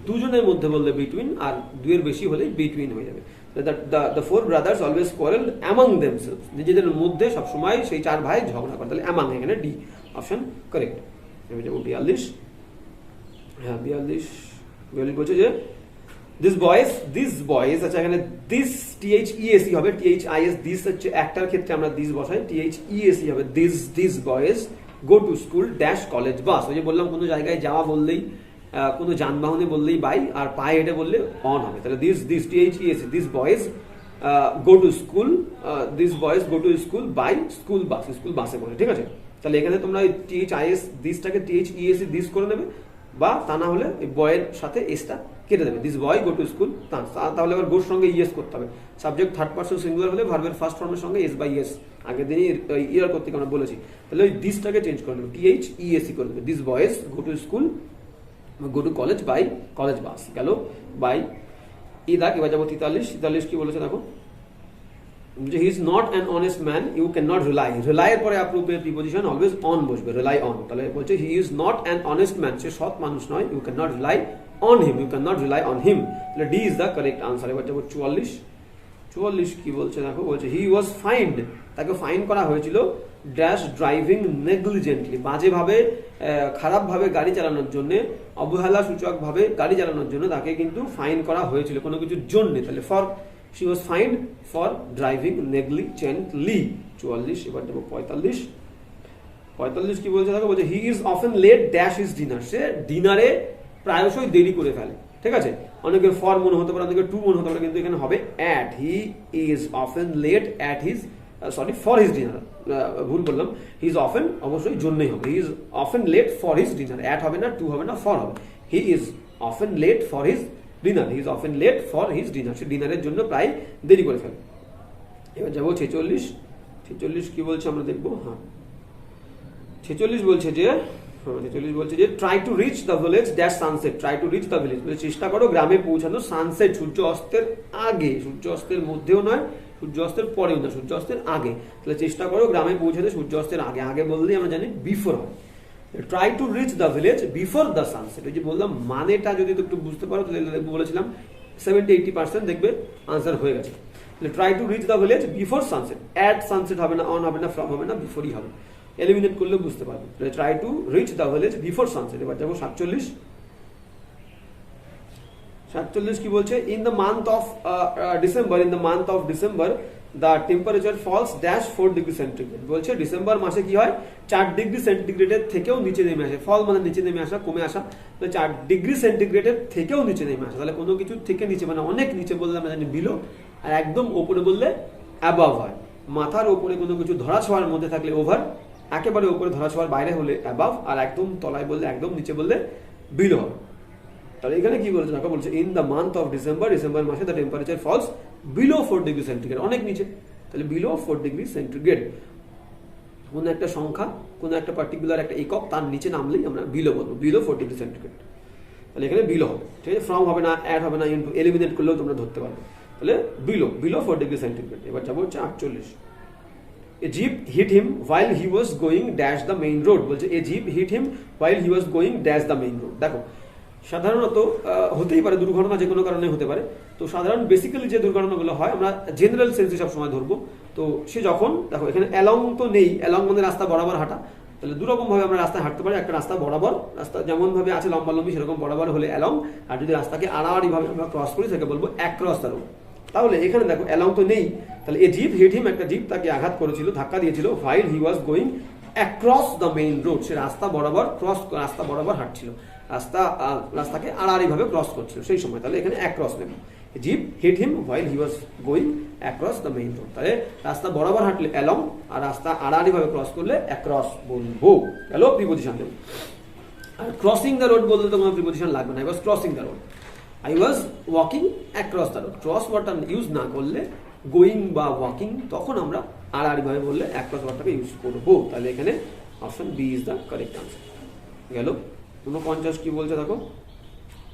দুজনের মধ্যে বললে বিটুইন, আর দুয়ের বেশি হলে বিটুইন হয়ে যাবে। The 4 brothers always quarrel among themselves, নিজেদের মধ্যে সবসময় সেই 4 ভাই ঝগড়া করে, তাহলে among, এখানে ডি অপশন কারেক্ট। এবার যাবো 42, হ্যাঁ 42 বলছে যে দিস বয়েজ, আচ্ছা এখানে দিস THEAC হবে, THIS, দিস হচ্ছে একটার ক্ষেত্রে আমরা দিস বসাই, THEAC হবে this boys go to school dash college bus. ওই যে বললাম কোনো জায়গায় যাওয়া বললেই, কোনো যানবাহনে বললেই বাই, আর পায়ে হেঁটে বললে অন হবে, তাহলে this THEAC, this boys go to school, this boys go to school by school bus, school বাসে বলে, ঠিক আছে। তাহলে এখানে তোমরা THIS দিসটাকে THEAC দিস করে নেবে, বা তা না হলে বয়ের সাথে এসটা কেটে দেবে, this boy go to school, তাহলে আবার গোর সঙ্গে ইয়েস করতে হবে। সাবজেক্ট থার্ড পারসন সিঙ্গুলার হলে ভার্বের ফার্স্ট ফর্মের সঙ্গে এস বাই এস, আগের দিনই ইয়ার করতে আমরা বলেছি, তাহলে ওই দিসটাকে চেঞ্জ করে নেবে, THEAC করে দেবে, this boys go to school go to college by college bus গেল বাই ই দাগ। এবার যাবো 43 কি বলেছে দেখো। He is not an honest man, you can not rely, rely এর পরে অ্যাপ্রোপ্রিয়েট প্রিপোজিশন অলওয়েজ অন বসবে, রিলাই অন, তাহলে বলছে he is not an honest man, সে সৎ মানুষ নয়, you can not rely on him, you can not rely on him, তাহলে D is the correct answer. এবার যাবো 44 কি বলছে দেখো। বলছে হি ওয়াজ ফাইন্ড, তাকে ফাইন করা হয়েছিল ড্যাশ ড্রাইভিং নেগলিজেন্টলি, বাজেভাবে খারাপভাবে গাড়ি চালানোর জন্য, অবহেলা সূচকভাবে গাড়ি চালানোর জন্য তাকে কিন্তু ফাইন করা হয়েছিল কোনো কিছুর জন্য, তাহলে for she was fined for driving negligently 44। এবার যাবো 45 কি বলছে দেখো। বলছে he is often late dash his dinner, সে ডিনারে প্রায়শই দেরি করে ফেলে, ঠিক আছে। অনেকের ফর মনে হতে পারে, অনেকের টু মনে হতে পারে, কিন্তু এখানে হবে at, he is often late at his sorry for his dinner, ভুল বললাম, হি ইজ অফেন অবশ্যই জন্যই হবে, he is often late for his dinner, at হবে না, টু হবে না, ফর হবে, he is often late for his dinner, he is often late for his dinner, সে ডিনারের জন্য প্রায় দেরি করে ফেলে। এবার যাবো 46, 46 কি বলছে আমরা দেখবো। হ্যাঁ 46 বলছে যে, 46 বলছে যে try to reach the village dash sunset, try to reach the village, চেষ্টা করো গ্রামে পৌঁছানো সানসেট, সূর্য অস্তের আগে, সূর্য অস্তের মধ্যেও নয়, সূর্য অস্তের পরেও না, সূর্য অস্তের আগে, তাহলে চেষ্টা করো গ্রামে পৌঁছাতে সূর্য অস্তের আগে, আগে বললেই আমরা জানি বিফোর হয়, try to reach the village before the sunset, ওই যে বললাম মানেটা যদি একটু বুঝতে পারো তাহলে বলেছিলাম 70-80% দেখবে আনসার হয়ে গেছে। Try to reach the village before sunset, at sunset হবে না, অন হবে না, ফ্রম হবে না, বিফোরই হবে, এলিমিনেট করলে বুঝতে পারবে। Try to reach the village before sunset. এবার যাবো 47, 47 কি বলছে, in the month of December, in the month of December the temperature falls dash 4 degree centigrade, বলছে ডিসেম্বর মাসে কি হয় 4 ডিগ্রি সেন্টিগ্রেডের থেকেও নিচে নেমে আসে, ফল মানে নিচে নেমে আসা, কমে আসা, 4 ডিগ্রি সেন্টিগ্রেডের থেকেও নিচে নেমে আসা, তাহলে কোনো কিছু থেকে নিচে মানে অনেক নিচে বললে আমরা জানি বিলো, আর একদম ওপরে বললে অ্যাবাভ হয়, মাথার ওপরে কোনো কিছু ধরা ছোঁয়ার মধ্যে থাকলে ওভার, একেবারে ওপরে ধরা ছোঁয়ার বাইরে হলে অ্যাবাভ, আর একদম তলায় বললে একদম নিচে বললে বিলো হবে। তাহলে এখানে কি বলছে দেখো, বলছে in the month of December, December মাসে the temperature falls below 4 degree centigrade, অনেক নিচে, তাহলে বিলো 4 ডিগ্রি সেন্টিগ্রেড, কোনো একটা সংখ্যা, কোনো একটা পার্টিকুলার একটা একক তার নিচে নামলেই আমরা বিলো বলবো, বিলো 4 ডিগ্রি সেন্টিগ্রেড, তাহলে এখানে বিলো হবে, ঠিক আছে, ফ্রম হবে না, অ্যাড হবে না, ইনটু এলিমিনেট করলেও তোমরা ধরতে পারবে, তাহলে বিলো 4 ডিগ্রি সেন্টিগ্রেড। এবার যাবো হচ্ছে 48, a jeep hit him while he was going dash the main road, বলছে a jeep hit him while he was going dash the main road। দেখো সাধারণত হতেই পারে দুর্ঘটনা, যে কোনো কারণে হতে পারে, তো সাধারণ বেসিক্যালি যে দুর্ঘটনাগুলো হয় আমরা জেনারেল সেন্সে সব সময় ধরবো, তো সে যখন, দেখো এখানে অ্যালং তো নেই, অ্যালং মানে রাস্তা বরাবর হাঁটা, তাহলে দুরকম ভাবে আমরা রাস্তায় হাঁটতে পারি, একটা রাস্তা বরাবর, রাস্তা যেমন ভাবে আছে লম্বালম্বি সেরকম বরাবর হলে অ্যালং, আর যদি রাস্তাকে আড়াআড়ি ভাবে আমরা ক্রস করি তাকে বলবো অ্যাক্রস দ্য রোড। তাহলে এখানে দেখো অ্যালং তো নেই, তাহলে এ জিপ হিট হিম, একটা জিপ তাকে আঘাত করেছিল, ধাক্কা দিয়েছিল, while he was going across the main road, সে রাস্তা বরাবর রাস্তা বরাবর হাঁটছিল, রাস্তাকে আড়াআড়ি ভাবে ক্রস করছিল সেই সময়, তাহলে এখানে অ্যাক্রস নেব, jeep hit him while he was going across the main road, তাহলে রাস্তা বরাবর হাঁটলে অ্যালং, আর রাস্তা আড়াআড়ি ভাবে ক্রস করলে অ্যাক্রস বলবো, গেল প্রিপজিশন দেব। আর ক্রসিং দ্য রোড বলতে তো কোনো প্রিপজিশন লাগবে না, I was crossing the road, I was walking across the road, cross ওয়ার্ডটা ইউজ না করলে গোয়িং বা ওয়াকিং, তখন আমরা আড়াআড়ি ভাবে বললে অ্যাক্রস ওয়ার্ডটাকে ইউজ করবো, তাহলে এখানে option B is the correct answer. গেল 49 কি বলছে দেখো,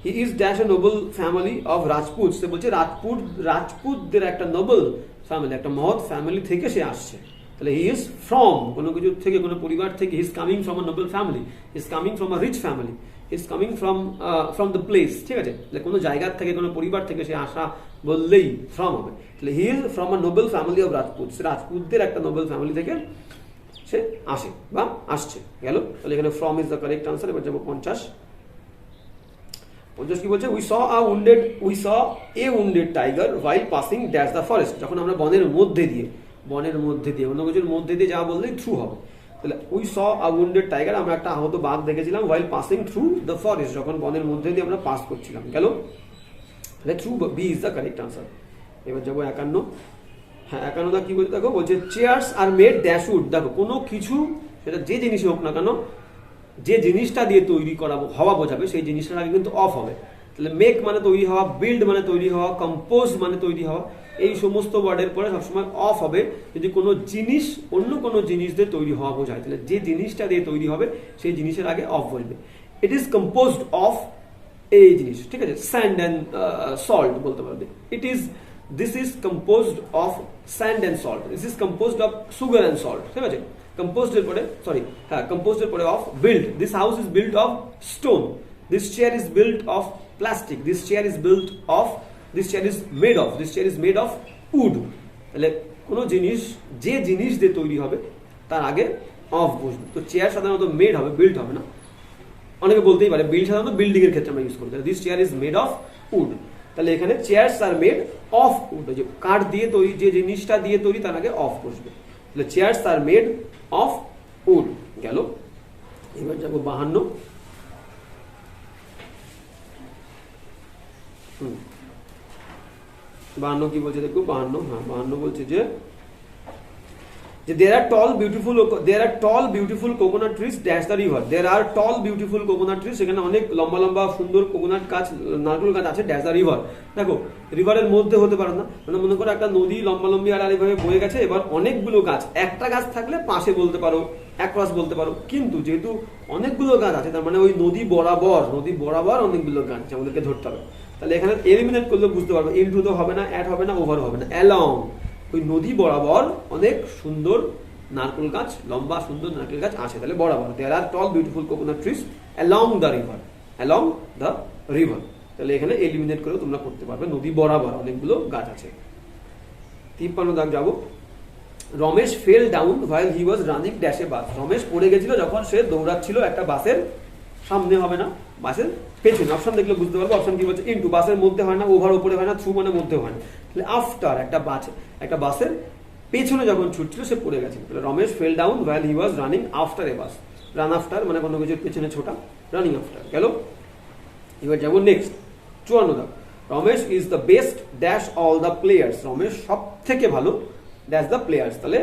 he is dash a noble family of Rajput, সে বলছে রাজপুতদের একটা নোবেল ফ্যামিলি, একটা মহৎ ফ্যামিলি থেকে সে আসছে, তাহলে হি ইজ ফ্রম কোনো কিছু থেকে, কোনো পরিবার থেকে, he is coming from a noble family, he is coming from a rich family, he is coming from the place, ঠিক আছে, তাহলে কোনো জায়গার থেকে, কোনো পরিবার থেকে সে আসা বললেই ফ্রম হবে, তাহলে he is from a noble family of Rajput, সে রাজপুতদের একটা নোবেল ফ্যামিলি থেকে সে আসে বা আসছে, গেল, তাহলে এখানে from is the correct answer. এবার যাবো 50, কি বলছে, we saw a wounded tiger while passing dash the forest, যখন আমরা বনের মধ্যে দিয়ে অন্য কিছুর মধ্যে দিয়ে যা বললেই থ্রু হবে, তাহলে we saw a wounded tiger, আমরা একটা আহত বাঘ দেখেছিলাম while passing through the forest, যখন বনের মধ্যে দিয়ে আমরা পাস করছিলাম, গেল, তাহলে through B is the correct answer. এবার যাবো 51, হ্যাঁ 51 কি বলছে দেখো, বলছে chairs are made dash wood, দেখো কোনো কিছু সেটা যে জিনিসই হোক না কেন, যে জিনিসটা দিয়ে তৈরি করা হওয়া বোঝাবে সেই জিনিসটার আগে কিন্তু অফ হবে, তাহলে মেক মানে তৈরি হওয়া, বিল্ড মানে তৈরি হওয়া, কম্পোজ মানে তৈরি হওয়া, এই সমস্ত ওয়ার্ডের পরে সবসময় অফ হবে যদি কোনো জিনিস অন্য কোনো জিনিস দিয়ে তৈরি হওয়া বোঝায়, তাহলে যে জিনিসটা দিয়ে তৈরি হবে সেই জিনিসের আগে অফ বলবে। ইট ইজ কম্পোজড অফ এই জিনিস, ঠিক আছে, স্যান্ড অ্যান্ড সল্ট বলতে পারবে, this is composed of sand and salt, this is composed of sugar and salt, ঠিক আছে, composed এর পরে of built, this house is built of stone, this chair is built of plastic, this chair is made of wood, তাহলে কোনো জিনিস যে জিনিস দিয়ে তৈরি হবে তার আগে অফ বসবে, তো চেয়ার সাধারণত মেড হবে, বিল্ট হবে না, অনেকে বলতেই পারে বিল্ড সাধারণত বিল্ডিং এর ক্ষেত্রে আমরা ইউজ করি, this chair is made of wood, তাহলে এখানে chairs are made of wood, যে কাঠ দিয়ে তৈরি, যে জিনিসটা দিয়ে তৈরি তার আগে অফ বসবে, তাহলে chairs are made of wood, গেল। এবার যাবো 52, 52 কি বলছে দেখো, 52, হ্যাঁ 52 বলছে যে যে there are tall beautiful coconut trees dash the river, there are tall beautiful coconut trees, সেখানে অনেক লম্বা লম্বা সুন্দর কোকোনাট গাছ নারকেল গাছ আছে dash the river। দেখো রিভারের মধ্যে হতে পারে না, মানে মনে করো একটা নদী লম্বা লম্বি আর এইভাবে বয়ে গেছে, এবার অনেকগুলো গাছ, একটা গাছ থাকলে পাশে বলতে পারো, অ্যাক্রস বলতে পারো, কিন্তু যেহেতু অনেকগুলো গাছ আছে তার মানে ওই নদী বরাবর অনেকগুলো গাছ আমাদেরকে ধরতে হবে। তাহলে এখানে এলিমিনেট করলে বুঝতে পারবো, ইনটু তো হবে না, অ্যাট হবে না, ওভার হবে না, অ্যালং, ওই নদী বরাবর অনেক সুন্দর নারকেল গাছ, লম্বা সুন্দর নারকেল গাছ আছে, তাহলে বরাবর there are tall beautiful coconut trees along the river. তাহলে এখানে এলিমিনেট করে তোমরা করতে পারবে, নদী বরাবর অনেকগুলো গাছ আছে। 53 দাগ যাবো। Ramesh fail down while he was running dash a bus, Ramesh পড়ে গেছিল যখন সে দৌড়াচ্ছিল একটা বাসের সামনে, হবে না, বাসের পেছনে। অপশন দেখলে বুঝতে পারবো, অপশন কি বলছে, ইনটু, বাসের মধ্যে হয় না, ওভার উপরে হয় না, থ্রু মানে মধ্যে হয় না, তাহলে আফটার, একটা বাসের পেছনে যখন ছুটছিল সে পড়ে গেছে। তাহলে Ramesh fail down while he was running after a bus, run after মানে কোনো কিছুর পেছনে ছোটা, রানিং আফটার গেল। এবার যাবো নেক্সট 54 দাগ। Ramesh is the best dash all the players, Ramesh সব থেকে ভালো ড্যাশ দ্য প্লেয়ার্স। তাহলে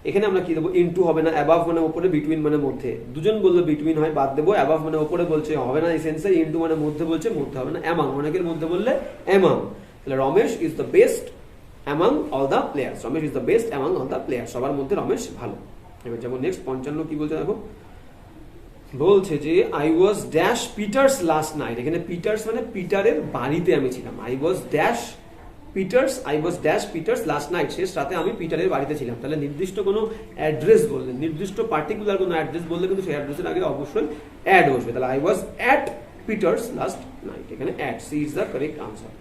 এখানে আমরা কি দেবো, ইনটু হবে না, অ্যাবাভ মানে উপরে, বিটুইন মানে মধ্যে, দুজন বললে বিটুইন হয়, বাদ দেবো, অ্যাবাভ মানে উপরে বলছে হবে না এই সেন্সে, ইনটু মানে মধ্যে বলছে, মধ্যে হবে না, অ্যামাং, অনেকের মধ্যে বললে অ্যামাং। তাহলে Ramesh is the best among all the players, Ramesh is the best among all the players, সবার মধ্যে রমেশ ভালো। এবার যাবো নেক্সট 55 কি বলছে দেখো, বলছে যে I was dash Peter's last night, এখানে পিটার্স মানে পিটারের বাড়িতে আমি ছিলাম, I was dash Peter's last night, শেষ রাতে আমি পিটারের বাড়িতে ছিলাম। তাহলে নির্দিষ্ট কোনো অ্যাড্রেস বললে, নির্দিষ্ট পার্টিকুলার কোনো অ্যাড্রেস বললে কিন্তু সেই অ্যাড্রেসের আগে অবশ্যই অ্যাড বসবে। তাহলে I was at Peter's last night, এখানে at, C is the correct answer.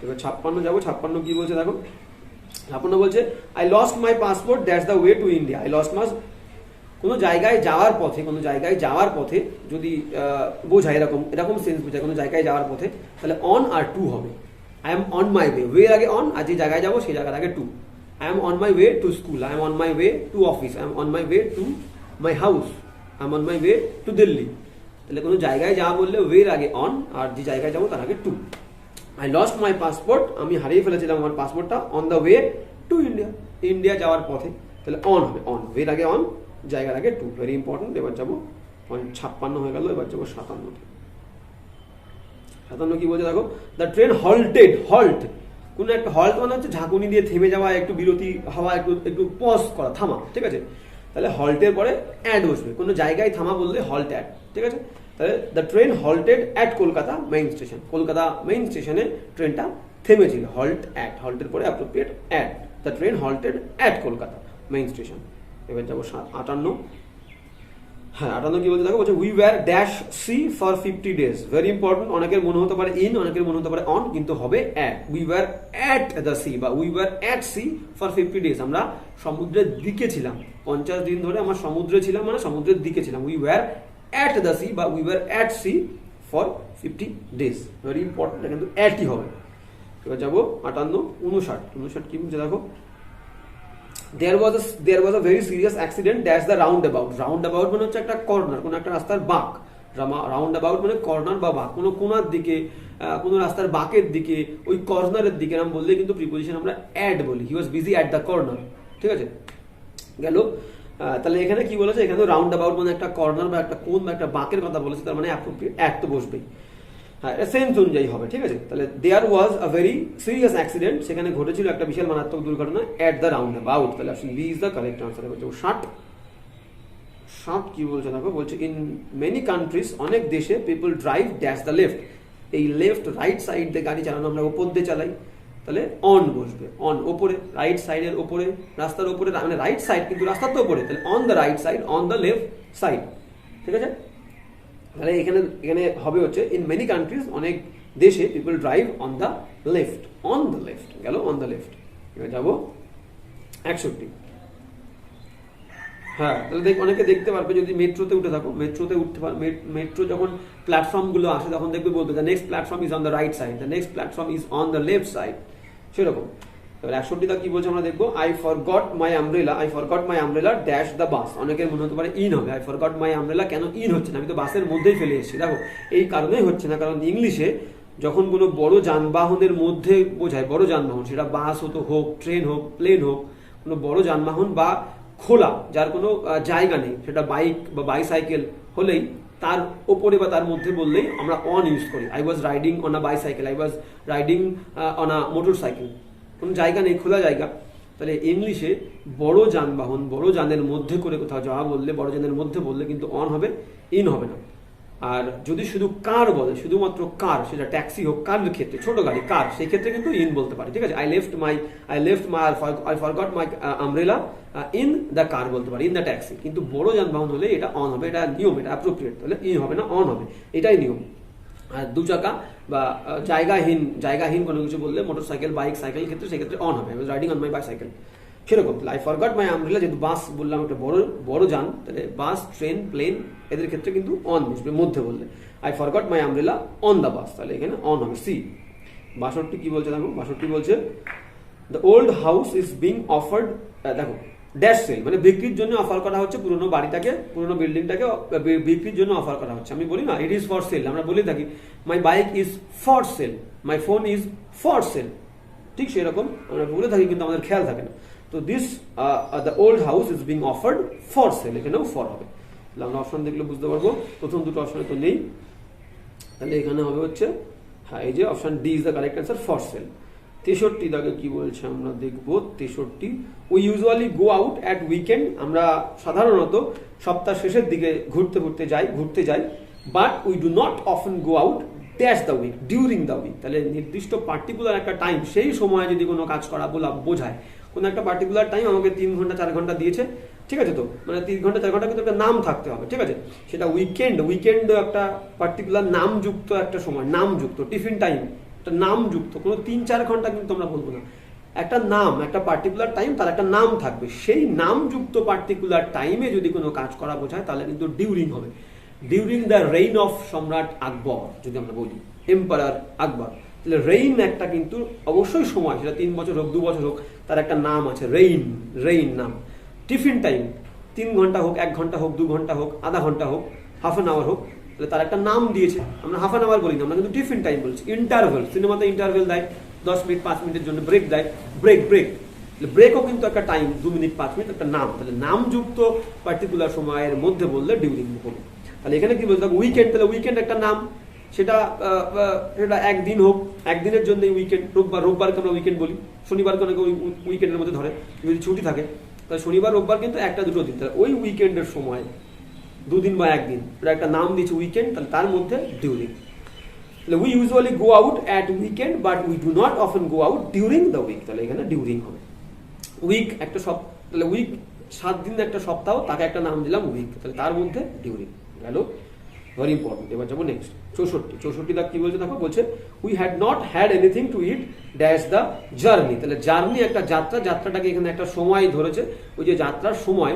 এবার 56 যাবো। 56 কি বলছে দেখো, 56 বলছে I lost my passport that's the way to India, I lost my, কোনো জায়গায় যাওয়ার পথে যদি বোঝায়, এরকম সেন্স বোঝায়, কোনো জায়গায় যাওয়ার পথে, তাহলে অন আর টু হবে। I am on my way এর আগে অন, আর যে জায়গায় যাবো সেই জায়গার আগে to. I am on my way to school, I am on my way to office, I am on my way to my house, I am on my way to Delhi. তাহলে কোনো জায়গায় যাওয়া বললে ওয়ের আগে অন, আর যে জায়গায় যাবো তার আগে to. I lost my passport, আমি হারিয়ে ফেলেছিলাম আমার পাসপোর্টটা, on the way to India যাওয়ার পথে, তাহলে অন হবে, অন, ওয়ের আগে অন, জায়গার আগে টু, ভেরি ইম্পর্টেন্ট। এবার যাবো 56 হয়ে গেল, এবার যাবো 57। 57 কি বলছে দেখো, দ্য ট্রেন হল্ট, কোনো একটা হল্ট মানে হচ্ছে ঝাঁকুনি দিয়ে থেমে যাওয়া, একটু বিরতি হওয়া, একটু পজ করা, থামা, ঠিক আছে। তাহলে হল্টের পরে অ্যাড বসবে, কোনো জায়গায় থামা বললে হল্ট অ্যাড, ঠিক আছে। তাহলে the train halted at Kolkata main station, Kolkata main স্টেশনে ট্রেনটা থেমেছিল, হল্ট অ্যাট, হল্টের পরে appropriate at, the train halted at Kolkata main station. এবার যাবো 58। হ্যাঁ 58 কি বলতে দেখো, বলছে we were dash sea for 50 days, very important. অনেকের মনে হতে পারে ইন, অনেকের মনে হতে পারে অন, কিন্তু হবে at. We were at the sea বা we were at sea for 50 days, আমরা সমুদ্রের দিকে ছিলাম, 50 দিন ধরে আমরা সমুদ্রে ছিলাম, মানে সমুদ্রের দিকে ছিলাম। We were at the sea বা we were at sea for 50 days, very important, কিন্তু অ্যাটই হবে। এবার যাবো 58, 59 কি বলছে দেখো, there was a very serious accident dash the roundabout মানে হচ্ছে একটা কর্নার, কোনো একটা রাস্তার বাঁক, রাউন্ডাবাউট মানে কর্নার বা বাঁক, কোনো কোনার দিকে, কোনো রাস্তার বাঁকের দিকে, ওই কর্নারের দিকে নাম বললে কিন্তু প্রিপোজিশন আমরা অ্যাট বলি, he was busy at the corner, ঠিক আছে গেল। তাহলে এখানে কি বলেছে, এখানে রাউন্ডাবাউট মানে একটা কর্নার বা একটা কোন বা একটা বাঁকের কথা বলেছে, তার মানে অ্যাপ্রোপ্রিয়েট অ্যাট তো বসবেই, হ্যাঁ সেন্স অনুযায়ী হবে, ঠিক আছে। তাহলে there was a very serious accident, সেখানে ঘটেছিল একটা বিশাল মারাত্মক দুর্ঘটনা, অ্যাট দ্য রাউন্ডাবাউট, তাহলে option B is the correct answer. এবার 60 কি বলছে দেখো, বলছে ইন মেনি কান্ট্রিজ, অনেক দেশে, people drive dash the left, এই লেফট রাইট সাইড দিয়ে গাড়ি চালানো আমরা ওপর দিয়ে চালাই, তাহলে অন বসবে, অন ওপরে, রাইট সাইডের ওপরে, রাস্তার ওপরে, মানে রাইট সাইড কিন্তু রাস্তার তো ওপরে, তাহলে on the right side, on the left side, ঠিক আছে। তাহলে এখানে হবে হচ্ছে ইন মেনি কান্ট্রিজ, অনেক দেশে, people drive on the left, গেল অন দ্য লেফট। এবার যাবো 61। হ্যাঁ তাহলে অনেকে দেখতে পারবে যদি মেট্রোতে উঠে থাকো, মেট্রোতে উঠতে পারবে, মেট্রো যখন প্ল্যাটফর্মগুলো আসে তখন দেখবে বলবে the next platform is on the right side, the next platform is on the left side, সেরকম। এবার 61টা কি বলছে আমরা দেখবো, I forgot my umbrella dash the bus, অনেকের মনে হতে পারে ইন হবে, আই ফরগট মাই আমব্রেলা, কেন ইন হচ্ছে না, আমি তো বাসের মধ্যেই ফেলে এসেছি। দেখো এই কারণেই হচ্ছে না, কারণ ইংলিশে যখন কোনো বড় যানবাহনের মধ্যে বোঝায়, বড় যানবাহন, সেটা বাস হোক, ট্রেন হোক, প্লেন হোক, কোনো বড় যানবাহন বা খোলা, যার কোনো জায়গা নেই, সেটা বাইক বা বাইসাইকেল হলেই তার ওপরে বা তার মধ্যে বললেই আমরা অন ইউজ করি। I was riding on a bicycle, I was riding on a motor cycle, কোনো জায়গা নেই, খোলা জায়গা। তাহলে ইংলিশে বড় যানবাহন, বড় যানের মধ্যে করে কোথাও যাওয়া বললে, বড় যানের মধ্যে বললে কিন্তু অন হবে, ইন হবে না। আর যদি শুধু কার বলে, শুধুমাত্র কার, সেটা ট্যাক্সি হোক, কারের ক্ষেত্রে, ছোট গাড়ি কার, সেই ক্ষেত্রে কিন্তু ইন বলতে পারি, ঠিক আছে। I forgot my umbrella in the car বলতে পারি, ইন দ্য ট্যাক্সি। কিন্তু বড় যানবাহন হলে এটা অন হবে, এটা নিয়ম, এটা অ্যাপ্রোপ্রিয়েট। তাহলে ইন হবে না, অন হবে, এটাই নিয়ম। আর দু চাকা বা জায়গাহীন কোনো কিছু বললে, মোটর সাইকেল, বাইক, সাইকেল ক্ষেত্রে, সেক্ষেত্রে অন হবে। রাইডিং অন মাই বাইসাইকেল, সেরকম। আই ফরগট মাই আমব্রেলা, যেহেতু বাস বললাম একটা বড় যান, তাহলে বাস, ট্রেন, প্লেন এদের ক্ষেত্রে কিন্তু অন বসবে মধ্যে বললে। I forgot my umbrella on the bus, তাহলে এখানে অন হবে, সি। 62 কি বলছে দেখো, 62 বলছে the old house is being offered, দেখো ড্যাশ সেল, মানে বিক্রির জন্য অফার করা হচ্ছে, পুরনো বাড়িটাকে, পুরনো বিল্ডিংটাকে বিক্রির জন্য অফার করা হচ্ছে। আমি বলি না ইট ইজ ফর সেল, আমরা বলে থাকি my bike is for sale, my phone is for sale, ঠিক সেরকম আমরা বলে থাকি, কিন্তু আমাদের খেয়াল থাকে না। তো this the old house is being offered for sale, এখানেও ফর হবে। তাহলে আমরা অপশন দেখলে বুঝতে পারবো, প্রথম দুটো অপশনে তো নেই, তাহলে এখানে হবে হচ্ছে, হ্যাঁ এই যে option D is the correct answer, for sale. 63 দাগে কি বলছে আমরা দেখবো, 63 we usually go out at weekend, আমরা সাধারণত সপ্তাহ শেষের দিকে ঘুরতে যাই, but we do not often go out dash the week, during the week. তাহলে নির্দিষ্ট পার্টিকুলার একটা টাইম, সেই সময়ে যদি কোনো কাজ করা বোঝায়, কোনো একটা পার্টিকুলার টাইম আমাকে 3 ঘন্টা 4 ঘন্টা দিয়েছে, ঠিক আছে, তো মানে 3 ঘন্টা 4 ঘন্টা কিন্তু একটা নাম থাকতে হবে, ঠিক আছে। সেটা উইকেন্ড একটা পার্টিকুলার নামযুক্ত একটা সময়, নামযুক্ত টিফিন টাইম, একটা নামযুক্ত, কোনো 3-4 ঘন্টা কিন্তু আমরা বলবো না, একটা নাম, একটা পার্টিকুলার টাইম, তার একটা নাম থাকবে, সেই নামযুক্ত পার্টিকুলার টাইমে যদি কোনো কাজ করা বোঝায় তাহলে কিন্তু ডিউরিং হবে। ডিউরিং দ্য রেইন অফ সম্রাট আকবর যদি আমরা বলি, এম্পারার আকবর, তাহলে রেইন একটা কিন্তু অবশ্যই সময়, সেটা 3 বছর হোক 2 বছর হোক, তার একটা নাম আছে, রেইন নাম। টিফিন টাইম 3 ঘন্টা হোক, 1 ঘন্টা হোক, 2 ঘন্টা হোক, আধা ঘন্টা হোক, হাফ অ্যান আওয়ার হোক, তাহলে তার একটা নাম দিয়েছে, আমরা হাফ অ্যান আওয়ার বলি না, আমরা কিন্তু টিফিন টাইম বলছি। ইন্টারভেল, সিনেমাতে ইন্টারভেল দেয়, 10 মিনিট 5 মিনিটের জন্য ব্রেক দেয়, ব্রেকও কিন্তু একটা টাইম, 2 মিনিট 5 মিনিট একটা নাম। তাহলে নামযুক্ত পার্টিকুলার সময়ের মধ্যে বললে ডিউরিং হবে। তাহলে এখানে কি বলতে হবে, উইকেন্ড, তাহলে উইকেন্ড একটা নাম, সেটা একদিন হোক, একদিনের জন্য উইকেন্ড, রোববারকে আমরা উইকেন্ড বলি, শনিবারকে অনেকে উইকেন্ডের মধ্যে ধরে, যদি ছুটি থাকে, তাহলে শনিবার রোববার কিন্তু 1-2 দিন, তাহলে ওই উইকেন্ডের সময় 2 দিন বা 1 দিন, এটা একটা নাম দিচ্ছে উইকেন্ড, তাহলে তার মধ্যে ডিউরিং। তাহলে we usually go out at weekend but we do not often go out during the week, তাহলে এখানে ডিউরিং হবে। উইক একটা তাহলে উইক 7 দিন একটা সপ্তাহ, তাকে একটা নাম দিলাম উইক, তাহলে তার মধ্যে ডিউরিং গেল, ভেরি ইম্পর্টেন্ট। এবার যাবো নেক্সট 64 দাগ কি বলছে দেখো, বলছে we had not had anything to it dash the journey, তাহলে জার্নি একটা যাত্রাটাকে এখানে একটা সময় ধরেছে, ওই যে যাত্রার সময়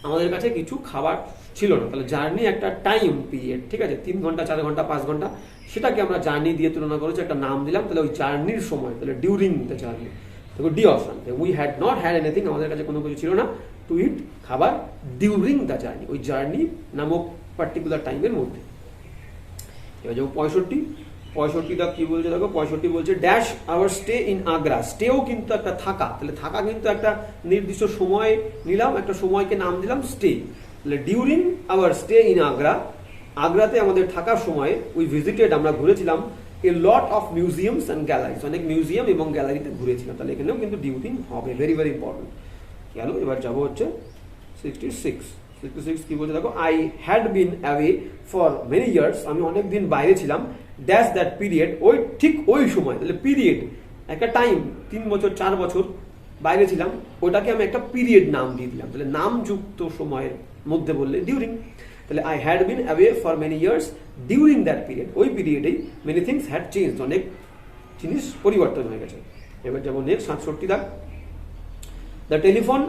আমাদের কাছে কিছু খাবার ছিল না, তাহলে জার্নি একটা টাইম পিরিয়ড, ঠিক আছে, 3 ঘন্টা 4 ঘন্টা 5 ঘন্টা, সেটাকে আমরা জার্নি দিয়ে তুলনা করেছি, একটা নাম দিলাম, তাহলে ওই জার্নির সময়, তাহলে ডিউরিং দ্য জার্নি। দেখো D option, we had not had anything, আমাদের কাছে কোনো কিছু ছিল না, টু ইট খাবার, ডিউরিং দ্য জার্নি, ওই জার্নি নামক পার্টিকুলার টাইমের মধ্যে। এবার যাবো 65 কি বলছে দেখো, 65 বলছে dash our stay in Agra, স্টেও কিন্তু একটা থাকা, তাহলে থাকা কিন্তু একটা নির্দিষ্ট সময় নিলাম, একটা সময়কে নাম দিলাম স্টে, তাহলে during our stay in Agra, আগ্রাতে আমাদের থাকার সময় উই ভিজিটেড, আমরা ঘুরেছিলাম, a lot of museums and galleries, অনেক মিউজিয়াম এবং গ্যালারিতে ঘুরেছিলাম, তাহলে এখানেও কিন্তু ডিউরিং হবে, ভেরি ভেরি ইম্পর্টেন্ট। গেল, এবার যাবো হচ্ছে 66 কি বলছে দেখো, I had been away for many years, আমি অনেক দিন বাইরে ছিলাম, ড্যাশ দ্যাট পিরিয়ড, ঠিক ওই সময়, তাহলে পিরিয়ড একটা টাইম, 3 বছর 4 বছর বাইরে ছিলাম, ওটাকে আমি একটা পিরিয়ড নাম দিয়ে দিলাম, তাহলে নামযুক্ত সময়ের মধ্যে বললে ডিউরিং। তাহলে I had been away for many years during that period, ওই পিরিয়ডেই মেনি থিংস হ্যাড চেঞ্জ, অনেক জিনিস পরিবর্তন হয়ে গেছে। এবার যাবো নেক্সট 67 দাগ, the telephone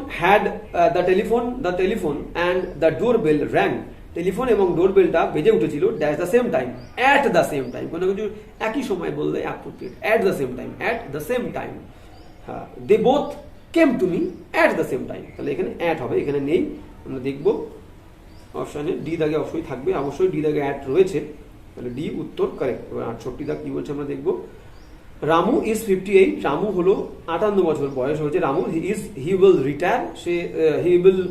and the doorbell rang, telephone এবং ডোরবেলটা বেজে উঠেছিল dash the same time, at the same time, কোনো কিছু একই সময় বললে appropriate, at the same time, হ্যাঁ, they both came to me at the same time, তাহলে এখানে অ্যাট হবে, এখানে নেই, আমরা দেখবো অপশানে ডি দাগে অবশ্যই থাকবে, অবশ্যই ডি দাগে অ্যাট রয়েছে, তাহলে ডি উত্তর কারেক্ট। এবার 68 দাগ কি বলছে আমরা দেখবো, রামু ইজ 58, রামু হলো 58 বছর বয়স হয়েছে রামু। হি will retire, say he will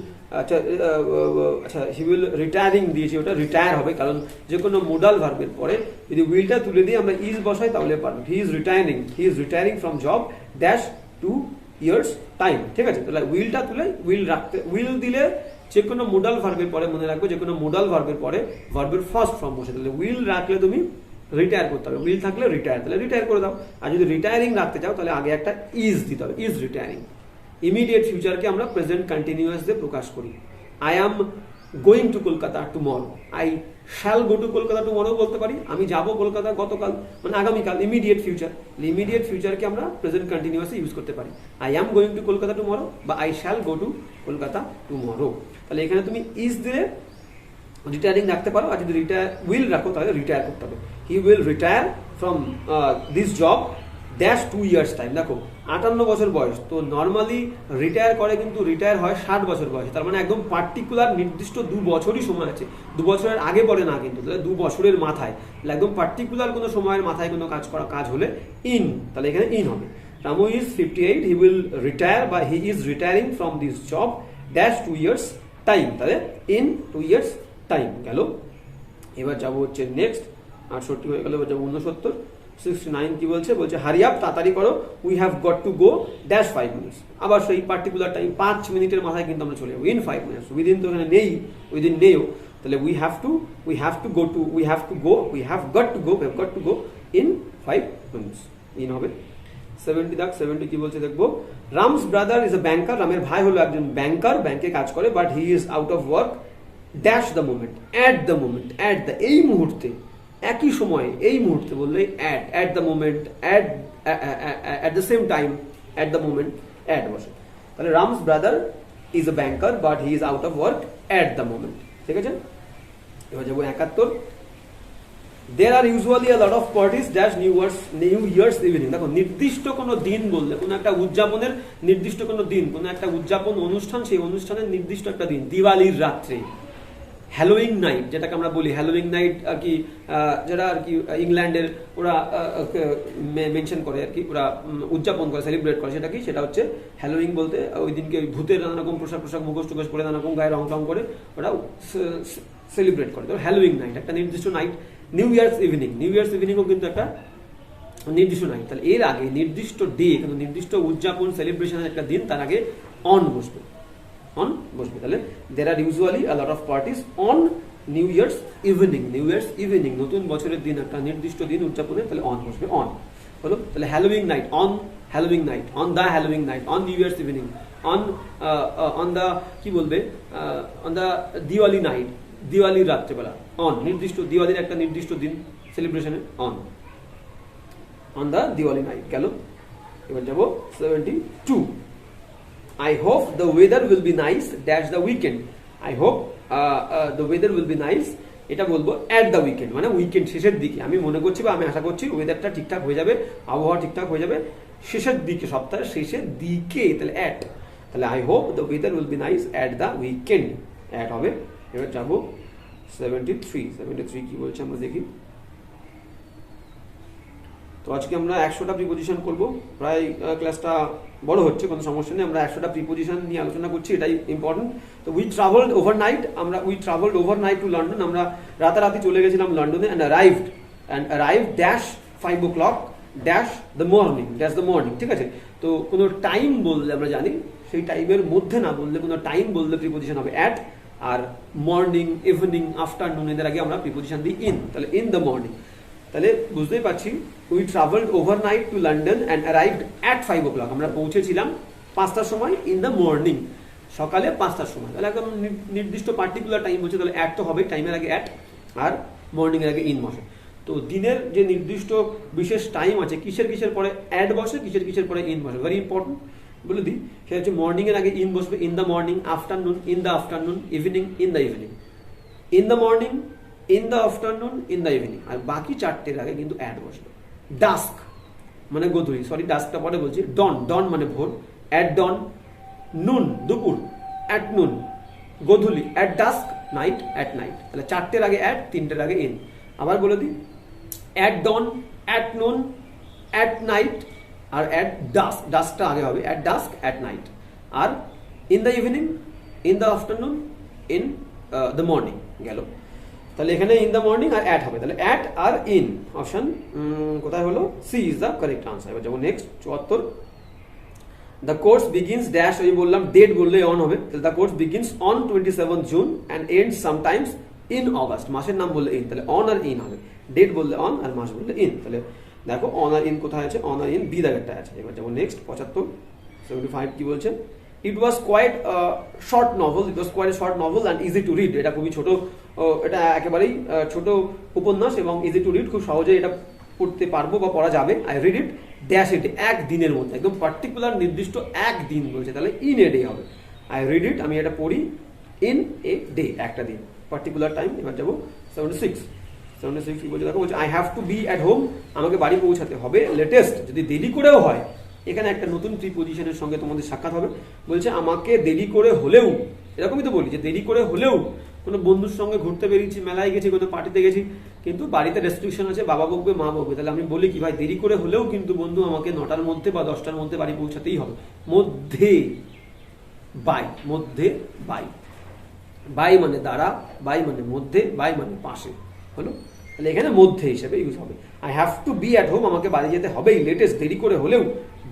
আচ্ছা হি উইল রিটায়ারিং দিয়েছি, ওটা রিটায়ার হবে, কারণ যে কোনো মোডাল ভার্বের পরে যদি উইলটা তুলে দিয়ে আমরা ইজ বসাই তাহলে পারবো। হি is retiring from job dash 2 years time, ঠিক আছে। তাহলে উইলটা তুলে উইল রাখতে, উইল দিলে যে কোনো মোডাল ভার্বের পরে মনে রাখবে, যে কোনো মোডাল ভার্বের পরে ভার্বের ফার্স্ট ফর্ম বসে, তাহলে উইল রাখলে তুমি রিটায়ার করতে হবে, উইল থাকলে রিটায়ার, তাহলে রিটায়ার করে দাও। আর যদি রিটায়ারিং রাখতে চাও তাহলে আগে একটা ইজ দিতে হবে, ইজ রিটায়ারিং। ইমিডিয়েট ফিউচারকে আমরা প্রেজেন্ট কন্টিনিউয়াস দিয়ে প্রকাশ করি। I am going to Kolkata tomorrow, I shall go to Kolkata tomorrow বলতে পারি, আমি যাব কলকাতা গতকাল, মানে আগামীকাল, ইমিডিয়েট ফিউচার। ইমিডিয়েট ফিউচারকে আমরা প্রেজেন্ট কন্টিনিউয়াসে ইউজ করতে পারি। I am going to Kolkata tomorrow বা I shall go to Kolkata tomorrow. তাহলে এখানে তুমি ইজ দিলে রিটায়ারিং রাখতে পারো, আর যদি উইল রাখো তাহলে রিটায়ার করতে হবে। হি will retire from this job dash 2 years time. দেখো 58 বছর বয়স, তো নর্মালি রিটায়ার করে কিন্তু রিটায়ার হয় 60 বছর বয়সে, তার মানে একদম পার্টিকুলার নির্দিষ্ট 2 বছরই সময় আছে, 2 বছরের আগে পরে না কিন্তু, তাহলে 2 বছরের মাথায়, তাহলে একদম পার্টিকুলার কোনো সময়ের মাথায় কোনো কাজ হলে ইন, তাহলে এখানে ইন হবে। Ramu is 58, he will retire বা he is retiring from this job dash 2 years time, তাহলে ইন 2 years টাইম গেল। এবার যাবো হচ্ছে নেক্সট, 68 হয়ে গেল, এবার যাবো 69। 69 কি বলছে, বলছে হারি আপ, তাড়াতাড়ি করো, we have got to go dash 5 minutes। আবার সেই পার্টিকুলার টাইম 5 মিনিটের মাথায় কিন্তু আমরা চলে যাবো, ইন 5 minutes। উইদিন তো এখানে নেই, উইদিন নেইও, তাহলে we have to go in 5 minutes, in হবে। 70 কি বলছে দেখবো, রামস ব্রাদার ইজ এ ব্যাংকার, রামের ভাই হলো একজন ব্যাংকার, ব্যাংকে কাজ করে, but he is out of work dash the moment, at the এই মুহূর্তে, একই সময়ে, এই মুহূর্তে বললে at the moment, at the same time, at the moment, at বসে। তাহলে Ram's brother is a banker but he is out of work at the moment, ঠিক আছে। এবার যাবো 71। There are usually a lot of parties dash New Year's evening। দেখো নির্দিষ্ট কোনো দিন বললে, কোনো একটা উদযাপনের নির্দিষ্ট কোনো দিন, কোনো একটা উদযাপন অনুষ্ঠান, সেই অনুষ্ঠানের নির্দিষ্ট একটা দিন, দিওয়ালির রাত্রে, হ্যালোইং নাইট যেটাকে আমরা বলি, হ্যালোইং নাইট আর কি, যারা আর কি ইংল্যান্ডের ওরা মেনশন করে আর কি, ওরা উদযাপন করে, সেলিব্রেট করে, সেটা কি, সেটা হচ্ছে হ্যালোইং বলতে ওই দিনকে ভূতের নানা রকম পোশাক মুখোশ টুখোশ করে, নানা রকম গায়ে রং টং করে ওরা সেলিব্রেট করে। তো হ্যালোইং নাইট একটা নির্দিষ্ট নাইট। নিউ ইয়ার্স ইভিনিংও কিন্তু একটা নির্দিষ্ট নাইট। তাহলে এর আগে নির্দিষ্ট ডে, কিন্তু নির্দিষ্ট উদযাপন সেলিব্রেশনের একটা দিন, তার আগে অন বসবে, তাহলে there are usually a lot of parties on New Year's evening, নতুন বছরের দিন, একটা নির্দিষ্ট দিন উদযাপনের, তাহলে অন বসবে, অন হলো। তাহলে Halloween night, on Halloween night, on the Halloween night, on New Year's evening, on the কি বলবে, অন দ্য দিওয়ালি নাইট, দিওয়ালির রাত্রেবেলা, অন নির্দিষ্ট, দিওয়ালির একটা নির্দিষ্ট দিন সেলিব্রেশনে, অন দ্য দিওয়ালি নাইট গেল। এবার যাবো 72। I hope the weather will be nice dash the weekend। I hope the weather will be nice, এটা বলবো at the weekend, মানে উইকেন্ড শেষের দিকে। আমি মনে করছি বা আমি আশা করছি ওয়েদারটা ঠিকঠাক হয়ে যাবে, আবহাওয়া ঠিকঠাক হয়ে যাবে শেষের দিকে, সপ্তাহের শেষের দিকে, তাহলে at, তাহলে I hope the weather will be nice at the weekend, at হবে। এবার যাবো 73 কি বলছে আমরা দেখি। তো আজকে আমরা 100টা প্রিপোজিশন করব, প্রায় ক্লাসটা বড় হচ্ছে, কোনো সমস্যা নেই, আমরা 100টা প্রিপোজিশন নিয়ে আলোচনা করছি, এটাই ইম্পর্টেন্ট। তো we travelled overnight to London, আমরা রাতারাতি চলে গেছিলাম লন্ডনে, and arrive dash 5 o'clock dash the morning, ঠিক আছে। তো কোনো টাইম বললে আমরা জানি, সেই টাইমের মধ্যে না বললে, কোনো টাইম বললে প্রিপোজিশন হবে অ্যাট, আর মর্নিং, ইভিনিং, আফটারনুন এদের আগে আমরা প্রিপোজিশন দিই ইন, তাহলে ইন দ্য মর্নিং। তাহলে বুঝতেই পারছি, we travelled overnight to London and arrived at 5 o'clock, আমরা পৌঁছেছিলাম 5টার সময়, ইন দ্য মর্নিং, সকালে 5টার সময়। তাহলে একদম নির্দিষ্ট পার্টিকুলার টাইম বলছে, তাহলে অ্যাট তো হবে, টাইমের আগে অ্যাট, আর মর্নিং এর আগে ইন বসে। তো দিনের যে নির্দিষ্ট বিশেষ টাইম আছে, কিসের পরে অ্যাট বসে, কিসের পরে ইন বসে, ভেরি ইম্পর্টেন্ট বলে দিই। সেটা হচ্ছে মর্নিং এর আগে ইন বসবে, in the morning, afternoon, in the afternoon, evening, in the evening, in the morning, in the afternoon, in the evening, আর বাকি 4টের আগে কিন্তু অ্যাড বসবে। ডাস্ক মানে গোধূলি, ডাস্কটা পরে বলছি, ডন মানে ভোর, অ্যাট ডন, নুন দুপুর, at noon Godhuli, at dusk night, at night. তাহলে 4টের আগে অ্যাট, 3টের আগে ইন। আবার বলে দিই, at dawn, at noon, at night আর অ্যাট ডাস্ক, ডাস্কটা আগে হবে, অ্যাট ডাস্ক, অ্যাট নাইট, আর in the evening, in the afternoon, in the morning গেল। তাহলে এখানে ইন দ্য মর্নিং আর অ্যাট হবে, তাহলে অ্যাট আর ইন, অপশন কোথায় হলো, C is the correct answer. এবার যেমন next 74, the course begins dash, আমি বললাম ডেট বললে অন হবে, তাহলে the course begins on 27 June and ends sometimes in August, মাসের নাম বললে ইন, তাহলে অন আর ইন হবে, ডেট বললে অন আর মাস বললে ইন। তাহলে দেখো অন আর ইন কোথায় আছে, অন আর ইন বি দাগেরটা আছে। এবার যেমন নেক্সট 75, 75 কি বলছে, it was quite short novel, it was quite short novel and easy to read, এটা খুবই ছোট, এটা একেবারেই ছোট উপন্যাস এবং ইজি টু রিড, খুব সহজে এটা পড়তে পারবো বা পড়া যাবে। I read it dash it, একদিনের মধ্যে, একদম পার্টিকুলার নির্দিষ্ট একদিন বলছে, তাহলে ইন এ ডে হবে। আই রিড ইট, আমি এটা পড়ি, ইন এ ডে, একটা দিন, পার্টিকুলার টাইম। এবার যাবো 76, 76 কি বলছে দেখো, বলছে I have to be at home, আমাকে বাড়ি পৌঁছাতে হবে লেটেস্ট, যদি দেরি করেও হয়, এখানে একটা নতুন প্রিপোজিশনের সঙ্গে তোমাদের সাক্ষাৎ হবে, বলছে আমাকে দেরি করে হলেও, এরকমই তো বলি যে দেরি করে হলেও কোনো বন্ধুর সঙ্গে ঘুরতে বেরিয়েছি, মেলায় গেছি, কোনো পার্টিতে গেছি, কিন্তু বাড়িতে রেস্ট্রিকশন আছে, বাবা বকবে, মা বকবে, তাহলে আমি বলি কি ভাই দেরি করে হলেও কিন্তু বন্ধু আমাকে 9টার মধ্যে বা 10টার মধ্যে বাড়ি পৌঁছাতেই হবে। মধ্যে বাই, মধ্যে বাই, বাই মানে দ্বারা, বাই মানে মধ্যে, বাই মানে পাশে হলো, তাহলে এখানে মধ্যে হিসেবে ইউজ হবে। I have to be at home, আমাকে বাড়ি যেতে হবেই লেটেস্ট, দেরি করে হলেও,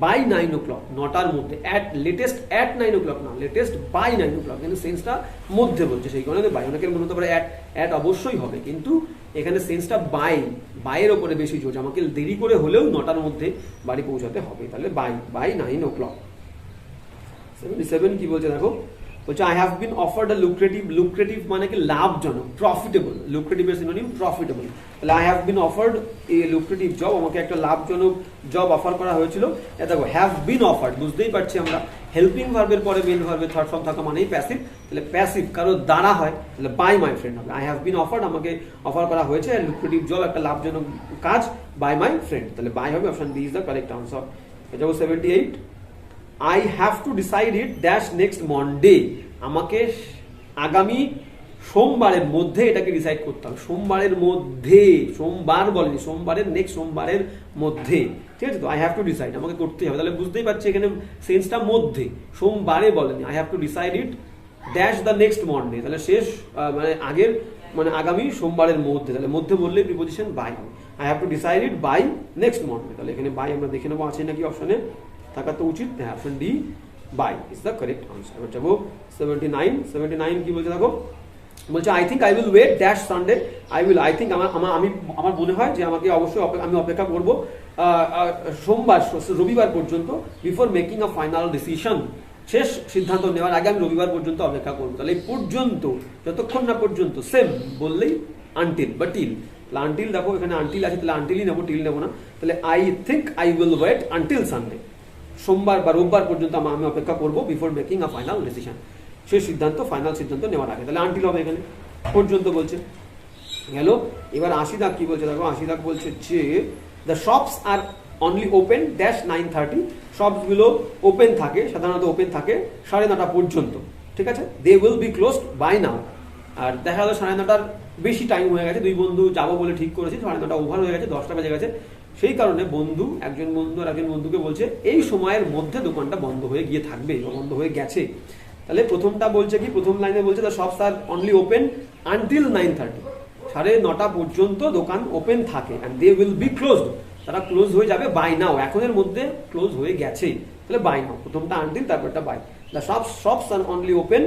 বাই 9 o'clock, 9টার মধ্যে, অ্যাট লেটেস্ট অ্যাট 9 o'clock না, লেটেস্ট বাই 9 o'clock, কিন্তু সেন্সটা মধ্যে বলছে, সেই কারণে বাই, অনেকের মনে হতে পারে অ্যাট, অ্যাট অবশ্যই হবে, কিন্তু এখানে সেন্সটা বাই, বাইয়ের ওপরে বেশি জোর, আমাকে দেরি করে হলেও 9টার মধ্যে বাড়ি পৌঁছাতে হবে, তাহলে বাই, বাই 9 o'clock। 77 কি বলছে দেখো, বলছে I have been offered a lucrative, lucrative মানে কি লাভজনক, প্রফিটেবল, লুক্রেটিভের সিনোনিম প্রফিটেবল, তাহলে I have been offered A lucrative job, আমাকে একটা লাভজনক জব অফার করা হয়েছিল। এটা দেখো হ্যাভ বিন অফার্ড, বুঝতেই পারছি আমরা হেল্পিং ভার্বের পরে মেন ভার্বের থার্ড ফর্ম থাকা মানেই প্যাসিভ, তাহলে প্যাসিভ কারো দ্বারা হয়, তাহলে বাই মাই ফ্রেন্ড হবে। আই হ্যাভ বিন অফার্ড, আমাকে অফার করা হয়েছে লুক্রেটিভ জব, একটা লাভজনক কাজ, বাই মাই ফ্রেন্ড, তাহলে বাই হবে, option B is the correct answer. এটা 78, I have to decide it dash next Monday, আমাকে আগামী সোমবারের মধ্যে এটাকে ডিসাইড করতে হবে, সোমবারের মধ্যে, সোমবার বলেনি, সোমবারের নেক্সট সোমবারের মধ্যে, ঠিক আছে, তো আই হ্যাভ টু ডিসাইড, আমাকে করতেই হবে, তাহলে বুঝতেই পারছি এখানে সেন্সটা মধ্যে, সোমবারে বলেনি, I have to decide it dash the next Monday, তাহলে শেষ মানে আগের মানে আগামী সোমবারের মধ্যে, তাহলে মধ্যে বললেই প্রিপোজিশন বাই হবে। I have to decide it by next Monday, তাহলে এখানে বাই আমরা দেখে নেবো আছে নাকি অপশনে, থাকা তো উচিত, হ্যাঁ option D by is the correct answer. এবার যাবো 79, 79 কি বলছে দেখো, বলছে I think I will wait dash Sunday, I will, I think আমার মনে হয় যে আমাকে অবশ্যই আমি অপেক্ষা করবো সোমবার, রবিবার পর্যন্ত, before making a final decision, শেষ সিদ্ধান্ত নেওয়ার আগে আমি রবিবার পর্যন্ত অপেক্ষা করবো, তাহলে এই পর্যন্ত, যতক্ষণ না পর্যন্ত, সেম বললেই আনটিল বা টিল, তাহলে আনটিল দেখো এখানে আনটিল আছে, তাহলে আনটিলই নেবো, টিল নেবো না, তাহলে I think I will wait until Sunday, সোমবার বা রোববার পর্যন্ত আমি অপেক্ষা করবো, before making a final decision, সেই সিদ্ধান্ত, ফাইনাল সিদ্ধান্ত নেওয়ার আগে, তাহলে আনটিল হবে, এখানে পর্যন্ত বলছে গেল। এবার 80 দাগ কি বলছে দেখো, 80 দাগ বলছে যে the shops are only open dash 9:30, শপসগুলো ওপেন থাকে, সাধারণত ওপেন থাকে 9:30 পর্যন্ত, ঠিক আছে, they will be closed by now, আর দেখা গেল 9:30 বেশি টাইম হয়ে গেছে, দুই বন্ধু যাবো বলে ঠিক করেছি, 9:30 ওভার হয়ে গেছে, 10টা বেজে গেছে, সেই কারণে একজন বন্ধু আর একজন বন্ধুকে বলছে এই সময়ের মধ্যে দোকানটা বন্ধ হয়ে গিয়ে থাকবে বা বন্ধ হয়ে গেছে, তাহলে প্রথমটা বলছে কি, প্রথম লাইনে বলছে the shops are only open until 9:30, 9:30 পর্যন্ত দোকান ওপেন থাকে, and they will be closed, তারা ক্লোজ হয়ে যাবে বাই নাও, এখনের মধ্যে ক্লোজ হয়ে গেছে, তাহলে বাই নাও, প্রথমটা আনটিল তারপরটা by, the shops are only open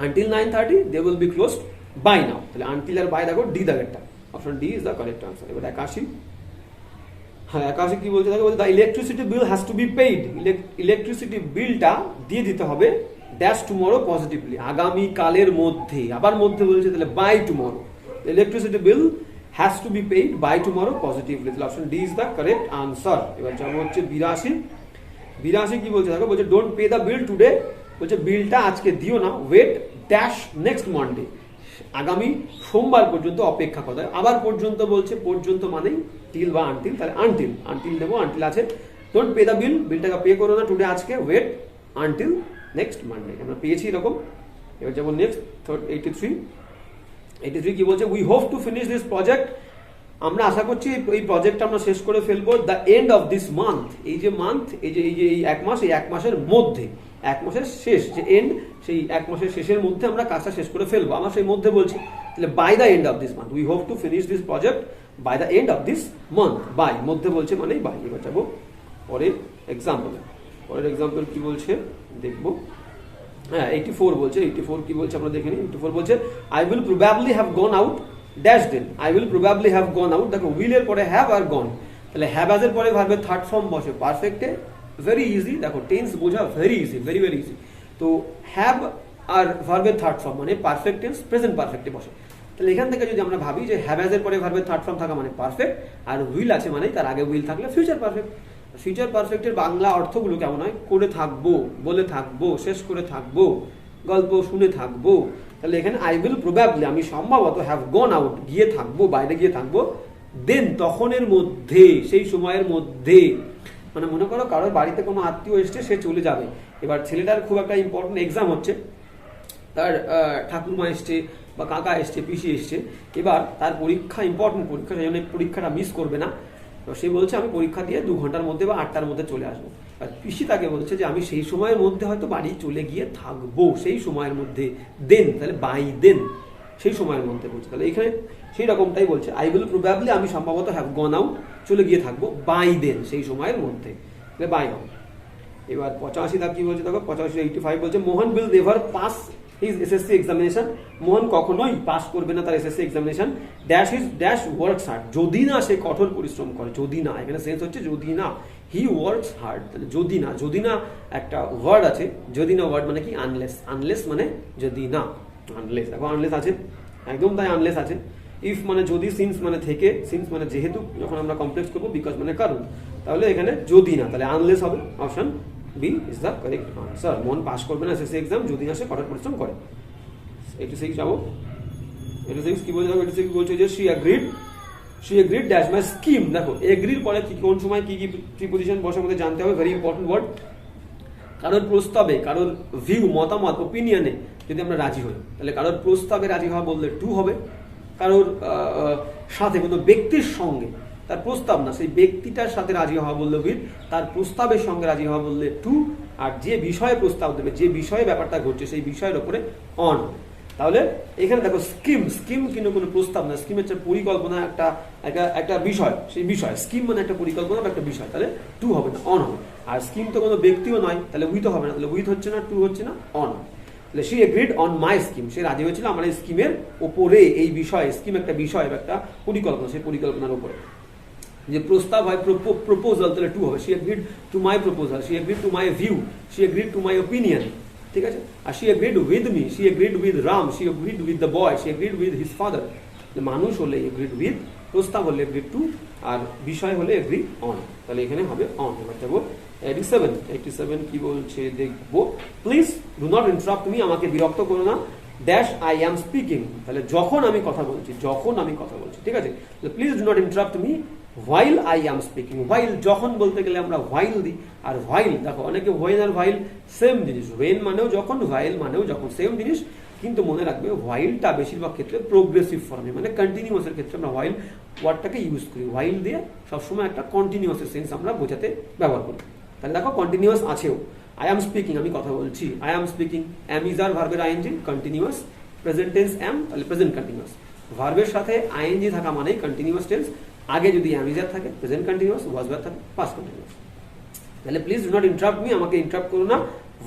until 9:30, they will be closed by now, তাহলে আনটিল আর বাই দেখো ডি দাগেরটা, option D is the correct answer. এবার 81, হ্যাঁ 81 কি বলছে দেখো, the electricity bill has to be paid, electricity বিলটা দিয়ে দিতে হবে ড্যাশ টুমরো পজিটিভলি, আগামী কালের মধ্যে, আবার মধ্যে বলছে, তাহলে by tomorrow, electricity bill has to be paid by tomorrow positively, তাহলে option D is the correct answer. এবার যাবো হচ্ছে 82 কি বলছে দেখো, বলছে don't pay the bill today, বলছে বিলটা আজকে দিও না, ওয়েট ড্যাশ নেক্সট মানডে, আগামী সোমবার পর্যন্ত অপেক্ষা করতে, আবার পর্যন্ত বলছে, পর্যন্ত মানেই টিল বা আনটিল, তাহলে আনটিল নেবো, আনটিল আছে, ডোন্ট পে দ্য বিল, বিলটাকে পে করো না টুডে আজকে, ওয়েট আনটিল নেক্সট মানডে, আমরা পেয়েছি এরকম। এবার যেমন নেক্সট 83 কি বলছে, we hope to finish this project আমরা আশা করছি এই প্রজেক্টটা আমরা শেষ করে ফেলবো the end of this month. এই যে মান্থ, এই এক মাস, এই এক মাসের মধ্যে, এক মাসের শেষ যে এন্ড, সেই এক মাসের শেষের মধ্যে আমরা কাজটা শেষ করে ফেলবো। আমরা সেই মধ্যে বলছি, তাহলে by the end of this month we hope to finish this project by the end of this month. By মধ্যে বলছে মানেই বাই। এবার যাবো পরের এক্সাম্পলে। পরের এক্সাম্পল কি বলছে দেখবো। হ্যাঁ 84 বলছে। 84 কি বলছে আমরা দেখে নিই। 84 বলছে I will probably have gone out dash then. I will probably have gone out. দেখো উইল এর পরে হ্যাভ আর গন, তাহলে হ্যাভ এর পরে ভার্বের থার্ড ফর্ম বসে পারফেক্টে। ভেরি ইজি, দেখো টেন্স বোঝা very easy, very very easy. তো হ্যাভ আর ভার্বের থার্ড ফর্ম মানে পারফেক্ট টেন্স প্রেজেন্ট পারফেক্টে বসে। তাহলে এখান থেকে যদি আমরা ভাবি যে হ্যাভ এর পরে ভার্বের থার্ড ফর্ম থাকা মানে পারফেক্ট, আর উইল আছে মানে তার আগে উইল থাকলে ফিউচার পারফেক্ট। ফিউচার পারফেক্টের বাংলা অর্থগুলো কেমন হয়? করে থাকবো, বলে থাকবো, শেষ করে থাকবো, গল্প শুনে থাকবো। তাহলে এখানে আই উইল প্রবাবলি, আমি সম্ভবত হ্যাভ গন আউট, গিয়ে থাকবো, বাইরে গিয়ে থাকবো, দেন তখনের মধ্যে, সেই সময়ের মধ্যে। মানে মনে করো কারোর বাড়িতে কোনো আত্মীয় এসছে, সে চলে যাবে। এবার ছেলেটার খুব একটা ইম্পর্টেন্ট এক্সাম হচ্ছে, তার ঠাকুরমা এসছে বা কাকা এসছে, পিসি এসছে, এবার তার পরীক্ষা, ইম্পর্টেন্ট পরীক্ষা, সেই জন্য পরীক্ষাটা মিস করবে না। তো সে বলছে আমি পরীক্ষা দিয়ে 2 ঘন্টার মধ্যে বা 8টার মধ্যে চলে আসবো। আর পিসি তাকে বলছে যে আমি সেই সময়ের মধ্যে হয়তো বাড়ি চলে গিয়ে থাকবো, সেই সময়ের মধ্যে। দেন, তাহলে বাই দেন, সেই সময়ের মধ্যে বলছে। তাহলে এখানে সেই রকমটাই বলছে, আই উইল প্রবাবলি, আমি সম্ভবত হ্যাভ গন আউট, চলে গিয়ে থাকবো, বাই দেন, সেই সময়ের মধ্যে। তাহলে বাই হবে। এবার 85 তা কি বলছে দেখো। 85 বলছে Mohan will never pass his SSC examination. Mohan কখনোই পাস করবে না তার SSC examination dash his dash works hard, যদি না সে কঠোর পরিশ্রম করে। যদি না, এখানে সেন্স হচ্ছে যদি না, হি ওয়ার্কস হার্ড। তাহলে যদি না, যদি না একটা ওয়ার্ড আছে, যদি না ওয়ার্ড মানে কি আনলেস। আনলেস মানে যদি না, আনলেস। দেখো আনলেস আছে, একদম তাই আনলেস আছে। ইফ মানে যদি, সিন্স মানে থেকে, সিন্স মানে যেহেতু, যখন আমরা কমপ্লেক্স করবো, বিকজ মানে কারণ। তাহলে এখানে যদি না, তাহলে আনলেস হবে। Option B is the correct answer. মন পাস করবে না এসএসসি এক্সাম যদি না সে কঠোর পরিশ্রম করে। 86 যাবো। 86 কি বলছে? 86 বলছে যে she agreed dash my scheme. দেখো এগ্রির পরে কি, কোন সময় কি কি প্রিপোজিশন বসে আমাদের জানতে হবে, ভেরি ইম্পর্টেন্ট ওয়ার্ড। কারোর প্রস্তাবে, কারোর ভিউ, মতামত, ওপিনিয়নে যদি আমরা রাজি হই, তাহলে কারোর প্রস্তাবে রাজি হওয়া বললে টু হবে। কারোর সাথে, কোনো ব্যক্তির সঙ্গে, তার প্রস্তাব না, সেই ব্যক্তিটার সাথে রাজি হওয়া বললে উইথ, তার প্রস্তাবের সঙ্গে রাজি হওয়া বললে টু, আর যে বিষয়ে প্রস্তাব দেবে, যে বিষয়ে ব্যাপারটা ঘটছে, সেই বিষয়ের উপরে অন। তাহলে এখানে দেখো স্কিম, স্কিম কিন্তু কোনো প্রস্তাব না, স্কিম হচ্ছে পরিকল্পনা, একটা বিষয়, সেই বিষয়। স্কিম মানে একটা পরিকল্পনা বা একটা বিষয়, তাহলে টু হবে না, অন হবে। আর স্কিম তো কোনো ব্যক্তিও নয়, তাহলে উইথ হবে না, তাহলে উইথ হচ্ছে না, টু হচ্ছে না, অন। তাহলে she agreed on my scheme, সে রাজি হয়েছিল আমার এই স্কিমের ওপরে। এই বিষয়, স্কিম একটা বিষয়, একটা পরিকল্পনা, সেই পরিকল্পনার উপরে। যে প্রস্তাব হয় প্রপোজাল, তাহলে টু হবে। She agreed to my proposal, she agreed to my view, she agreed to my opinion, ঠিক আছে। আর she agreed with me, she agreed with Ram, she agreed with the boy, she agreed with his father. মানুষ হলে agreed with, প্রস্তাব হলে agreed two, আর বিষয় হলে agri on. তাহলে এখানে হবে অন। এবার যাবো 87 কি বলছে দেখবো। Please do not interrupt me, আমাকে বিরক্ত করো না, ড্যাশ আই অ্যাম স্পিকিং। তাহলে যখন আমি কথা বলছি, যখন আমি কথা বলছি, ঠিক আছে। Please do not interrupt me while I am speaking. while যখন বলতে গেলে আমরা while দিই, আর while দেখো অনেকে when আর while সেম জিনিস, when মানেও যখন, while মানেও যখন, সেম জিনিস। কিন্তু মনে রাখবে whileটা বেশিরভাগ ক্ষেত্রে প্রোগ্রেসিভ ফর্মে, মানে কন্টিনিউয়াস এর ক্ষেত্রে আমরা while ওয়ার্ডটাকে ইউজ করি। while দিয়ে সবসময় একটা কন্টিনিউয়াস এর সেন্স আমরা বোঝাতে ব্যবহার করি। তাহলে দেখো কন্টিনিউয়াস আছেও। I am speaking, আমি কথা বলছি, I am speaking, am is আর ভার্বের ing continuous, present tense am, তাহলে প্রেজেন্ট কন্টিনিউয়াস। ভার্বের সাথে ing থাকা মানেই কন্টিনিউয়াস টেন্স। আগে যদি am is থাকে প্রেজেন্ট কন্টিনিউয়াস, was verb থাকে পাস্ট কন্টিনিউয়াস। তাহলে please do not interrupt me, আমাকে ইন্টারাপ্ট করো না,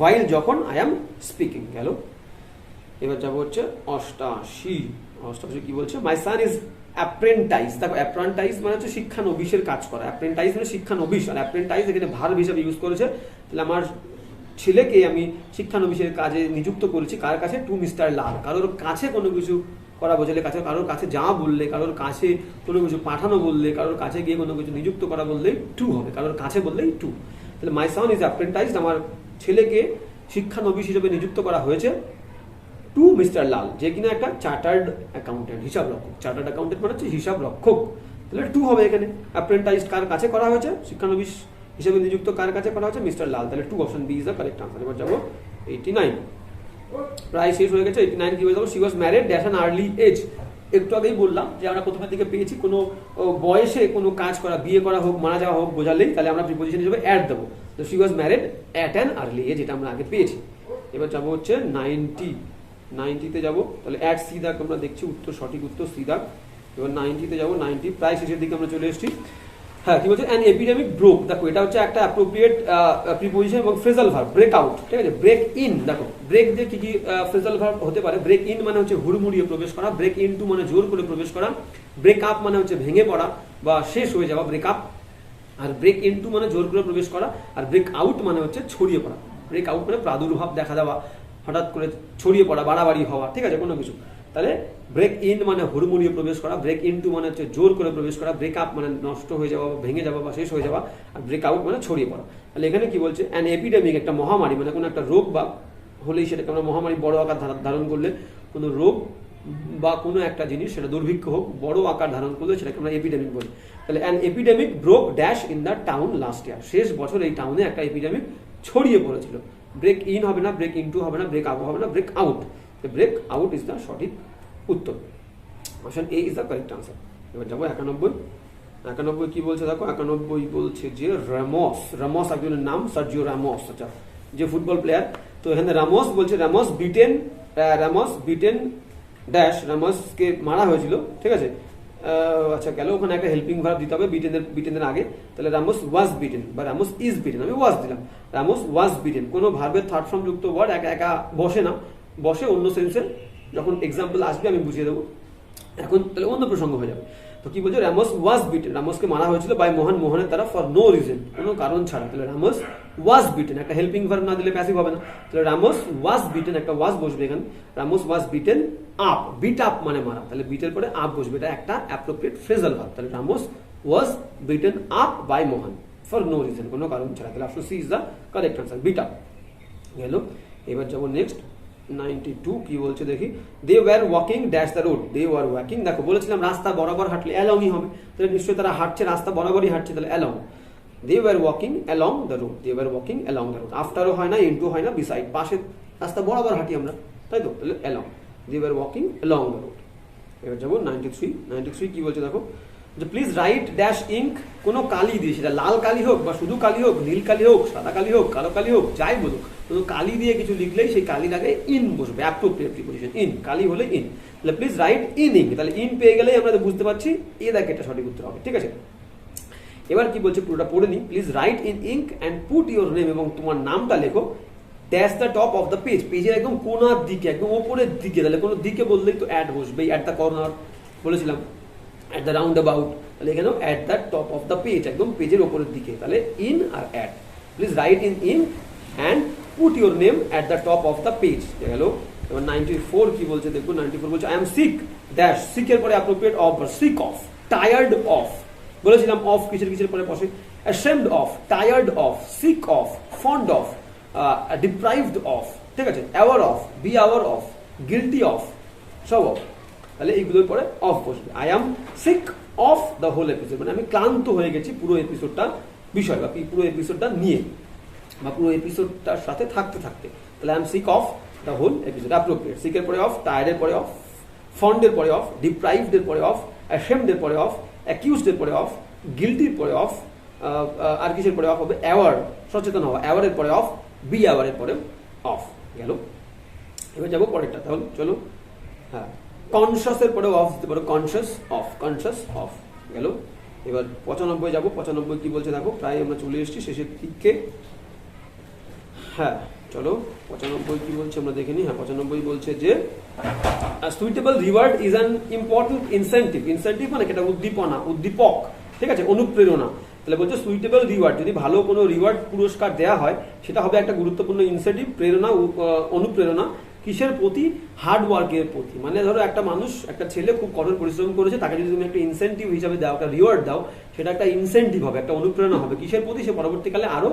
while যখন I am speaking। গেল। এবার যাবো হচ্ছে 88 কি বলছে। মাই সান ইজ অ্যাপ্রেন্টাইজ। দেখো অ্যাপ্রেন্টাইজ মানে হচ্ছে শিক্ষানবিশের কাজ করা। অ্যাপ্রেন্টাইজ মানে শিক্ষানবিশ, আর অ্যাপ্রেন্টাইজ এখানে ভার্ব হিসাবে ইউজ করেছে। তাহলে আমার ছেলেকে আমি শিক্ষানবিশের কাজে নিযুক্ত করেছি, কার কাছে? টু মিস্টার লাল। কারোর কাছে কোনো কিছু করা বোঝালে কাছে, কারোর কাছে যা বললে, কারোর কাছে কোনো কিছু পাঠানো বললে, কারোর কাছে গিয়ে কোনো কিছু নিযুক্ত করা বললেই টু হবে, কারোর কাছে বললেই টু। তাহলে মাই সন ইজ অ্যাপ্রেন্টাইজড, আমার ছেলেকে শিক্ষানবিশ হিসেবে নিযুক্ত করা হয়েছে টু মিস্টার লাল, যে কিনা একটা চার্টার্ড অ্যাকাউন্টেন্ট, হিসাব রক্ষক। চার্টার্ড অ্যাকাউন্টেন্ট মানে হচ্ছে হিসাব রক্ষক। তাহলে টু হবে এখানে। অ্যাপ্রেন্টাইজড কার কাছে করা হয়েছে? শিক্ষানবিশ হিসেবে নিযুক্ত কার কাছে করা হয়েছে? মিস্টার লাল। তাহলে to, option B is the correct answer. এবার যাবো 89, প্রায় শেষ হয়ে গেছে। 89 কি হয়ে যাবো। She was married dash an early age, একটু আগেই বললাম যে আমরা প্রথমের দিকে পেয়েছি কোনো বয়সে কোনো কাজ করা, বিয়ে করা হোক, মারা যাওয়া হোক বোঝালেই তাহলে আমরা প্রিপোজিশন হিসেবে অ্যাট দেবো। তো she was married at an early age, যেটা আমরা আগে পেয়েছি। এবার যাবো হচ্ছে 90তে যাবো, তাহলে অ্যাট সি দাগ আমরা দেখছি উত্তর, সঠিক উত্তর সি দাগ। এবার 90তে যাবো, 90 প্রায় শেষের দিকে আমরা চলে এসেছি। হ্যাঁ, কি বলছে, অ্যান এপিডেমিক ব্রোক, দেখো এটা হচ্ছে একটা অ্যাপ্রোপ্রিয়েট প্রিপোজিশন এবং ফ্রেজাল ভার্ব। ব্রেক আউট, ঠিক আছে, ব্রেক ইন, দেখো ব্রেক দিয়ে কি কি ফ্রেজাল ভার্ব হতে পারে। ব্রেক ইন মানে হচ্ছে হুড়মুড়িয়ে প্রবেশ করা, ব্রেক ইনটু মানে জোর করে প্রবেশ করা, ব্রেক আপ মানে হচ্ছে ভেঙে পড়া বা শেষ হয়ে যাওয়া, ব্রেক আপ। আর ব্রেক ইনটু মানে জোর করে প্রবেশ করা, আর ব্রেক আউট মানে হচ্ছে ছড়িয়ে পড়া। ব্রেক আউট মানে প্রাদুর্ভাব দেখা দেওয়া, হঠাৎ করে ছড়িয়ে পড়া, বাড়াবাড়ি হওয়া, ঠিক আছে, কোনো কিছু। তাহলে ব্রেক ইন মানে হুড়মুড়িয়ে প্রবেশ করা, ব্রেক ইনটু মানে হচ্ছে জোর করে প্রবেশ করা, ব্রেক আপ মানে নষ্ট হয়ে যাওয়া, ভেঙে যাওয়া বা শেষ হয়ে যাওয়া, আর ব্রেক আউট মানে ছড়িয়ে পড়া। তাহলে এখানে কি বলছে, অ্যান এপিডেমিক, একটা মহামারী, মানে কোনো একটা রোগ বা হলেই সেটাকে আমরা মহামারী, বড় আকার ধারণ করলে কোনো রোগ বা কোনো একটা জিনিস, সেটা দুর্ভিক্ষ হোক, বড় আকার ধারণ করলে সেটাকে আমরা এপিডেমিক বলি। তাহলে an epidemic broke dash in the town last year, শেষ বছর এই টাউনে একটা এপিডেমিক ছড়িয়ে পড়েছিল। ব্রেক ইন হবে না, ব্রেক ইনটু হবে না, ব্রেক আপ হবে না, break out. Break out is the সঠিক উত্তর। Option A is the correct answer. এবার যাবো 91 কি বলছে দেখো, 91 বলছে যে রামোস একজনের নাম, সার্জিও রামোস, আচ্ছা, যে ফুটবল প্লেয়ার। তো এখানে রামোস বলছে, রামোস বিটেন ড্যাশ, রামোসকে মারা হয়েছিল, ঠিক আছে। আচ্ছা গেল, ওখানে একটা হেল্পিং ভার্ব দিতে হবে বিটেনের আগে। তাহলে রামোস ওয়াজ বিটেন বা রামোস ইজ বিটেন, আমি ওয়াজ দিলাম। রামোস ওয়াজ বিটেন, কোনো ভার্বের থার্ড ফর্ম যুক্ত ওয়ার্ড একা একা বসে না, বসে অন্য সেন্সে। যখন এক্সাম্পল আসবে আমি বুঝিয়ে দেবো, এখন তাহলে অন্য প্রসঙ্গ হয়ে যাবে। তো কি বলছে, রামোস ওয়াজ বিটেন, রামোসকে মারা হয়েছিল বাই মোহনের দ্বারা, ফর নো রিজন, কোনো কারণ ছাড়া। তাহলে রামোস ওয়াজ বিটেন, একটা হেল্পিং ভার্ব না দিলে প্যাসিভ হবে না। তাহলে রামোস ওয়াজ বিটেন, একটা ওয়াজ বসবে এখানে। Ramos was beaten up, beat up মানে মারা, তাহলে বিটের পরে আপ বসবে, এটা একটা অ্যাপ্রোপ্রিয়েট ফ্রেজাল ভার্ব। তাহলে Ramos was beaten up by Mohan for no reason, কোনো কারণ ছাড়া। তাহলে option C is the correct answer, beat up গেল। এবার যাবো নেক্সট 92 কি বলছে দেখি, they were walking dash the road, they were walking, দেখো বলেছিলাম রাস্তা বরাবর হাঁটলে অ্যালংই হবে, তাহলে নিশ্চয়ই তারা হাঁটছে, রাস্তা বরাবরই হাঁটছে, তাহলে along. They were walking along the road, they were walking along the road, আফটারও হয় না, ইনটু হয় না, বিসাইড, পাশে রাস্তা বরাবর হাঁটি আমরা, তাই তো, তাহলে along, they were walking along the road. এবার যাবো 93 কি বলছে দেখো, যে প্লিজ রাইট ড্যাশ ইঙ্ক, কোনো কালি দিয়ে, সেটা লাল কালি হোক বা শুধু কালি হোক, নীল কালি হোক, সাদা কালি হোক, কালো কালি হোক, যাই বলুক, কোনো কালি দিয়ে কিছু লিখলেই সেই কালির আগে ইন বসবে, অ্যাপ্রোপ্রিয়েট প্রিপোজিশন ইন, কালি হলে ইন। তাহলে প্লিজ রাইট ইন ইঙ্ক, তাহলে ইন পেয়ে গেলেই আমরা বুঝতে পারছি এ দেখে এটা সঠিক উত্তর হবে, ঠিক আছে। এবার কি বলছে পুরোটা পড়ে নি, please write in ink and put your name, এবং তোমার নামটা লেখো dash the top of the page, পেজের একদম কোনার দিকে, একদম ওপরের দিকে। তাহলে কোনো দিকে বললেই তো অ্যাড বসবে, অ্যাট দ্য কর্নার বলেছিলাম, অ্যাট দ্য রাউন্ড অ্যাবাউট, তাহলে এখানেও at the top of the page, একদম পেজের ওপরের দিকে, তাহলে ইন আর at. Please write in in and put your name at the top of the page গেল। এবার 94 কি বলছে দেখো, 94 বলছে আই এম সিক ড্যাশ, সিকের পরে appropriate of, sick of, tired of, বলেছিলাম অফ কিসের পরে বসে, ashamed of, tired of, sick of, fond of, deprived of, ঠিক আছে, aware of, beware of, guilty of, সব অফ, তাহলে এইগুলোর পরে অফ বসবে। I am sick of the whole episode, মানে আমি ক্লান্ত হয়ে গেছি পুরো এপিসোডটা বিষয় বা পুরো এপিসোডটা নিয়ে বা পুরো এপিসোডটার সাথে থাকতে, তাহলে I am sick of the whole episode, appropriate. সিকের পরে অফ, টায়ার্ডের পরে অফ, ফন্ডের পরে অফ, ডিপ্রাইভডের পরে অফ, অ্যাশেমডের পরে অফ, অ্যাকিউজডের পরে অফ, গিলটির পরে অফ, আর কিসের পরে অফ হবে, অ্যাওয়ার, সচেতন হওয়া, অ্যাওয়ারের পরে অফ, বি আওয়ারের পরে অফ গেল। এবার যাবো পরেরটা, তাহলে চলো, হ্যাঁ, কনসাসের পরে অফ দিতে পারো, কনসাস অফ গেল। এবার 95 যাবো, 95 কি বলছে দেখো, প্রায় আমরা চলে এসেছি শেষের দিকে। হ্যাঁ চলো 95 কি বলছে আমরা দেখে নিই। হ্যাঁ 95 বলছে যে suitable reward is an important incentive, incentive মানে এটা উদ্দীপনা, উদ্দীপক, ঠিক আছে, অনুপ্রেরণা। তাহলে বলছে সুইটেবল রিওয়ার্ড, যদি ভালো কোনো রিওয়ার্ড পুরস্কার দেওয়া হয় সেটা হবে একটা গুরুত্বপূর্ণ ইনসেন্টিভ, প্রেরণা, অনুপ্রেরণা, কিসের প্রতি, হার্ড ওয়ার্কের প্রতি। মানে ধরো একটা মানুষ, একটা ছেলে খুব কঠোর পরিশ্রম করেছে, তাকে যদি তুমি একটা ইনসেন্টিভ হিসাবে দাও, একটা রিওয়ার্ড দাও, সেটা একটা ইনসেন্টিভ হবে, একটা অনুপ্রেরণা হবে, কিসের প্রতি, সে পরবর্তীকালে আরো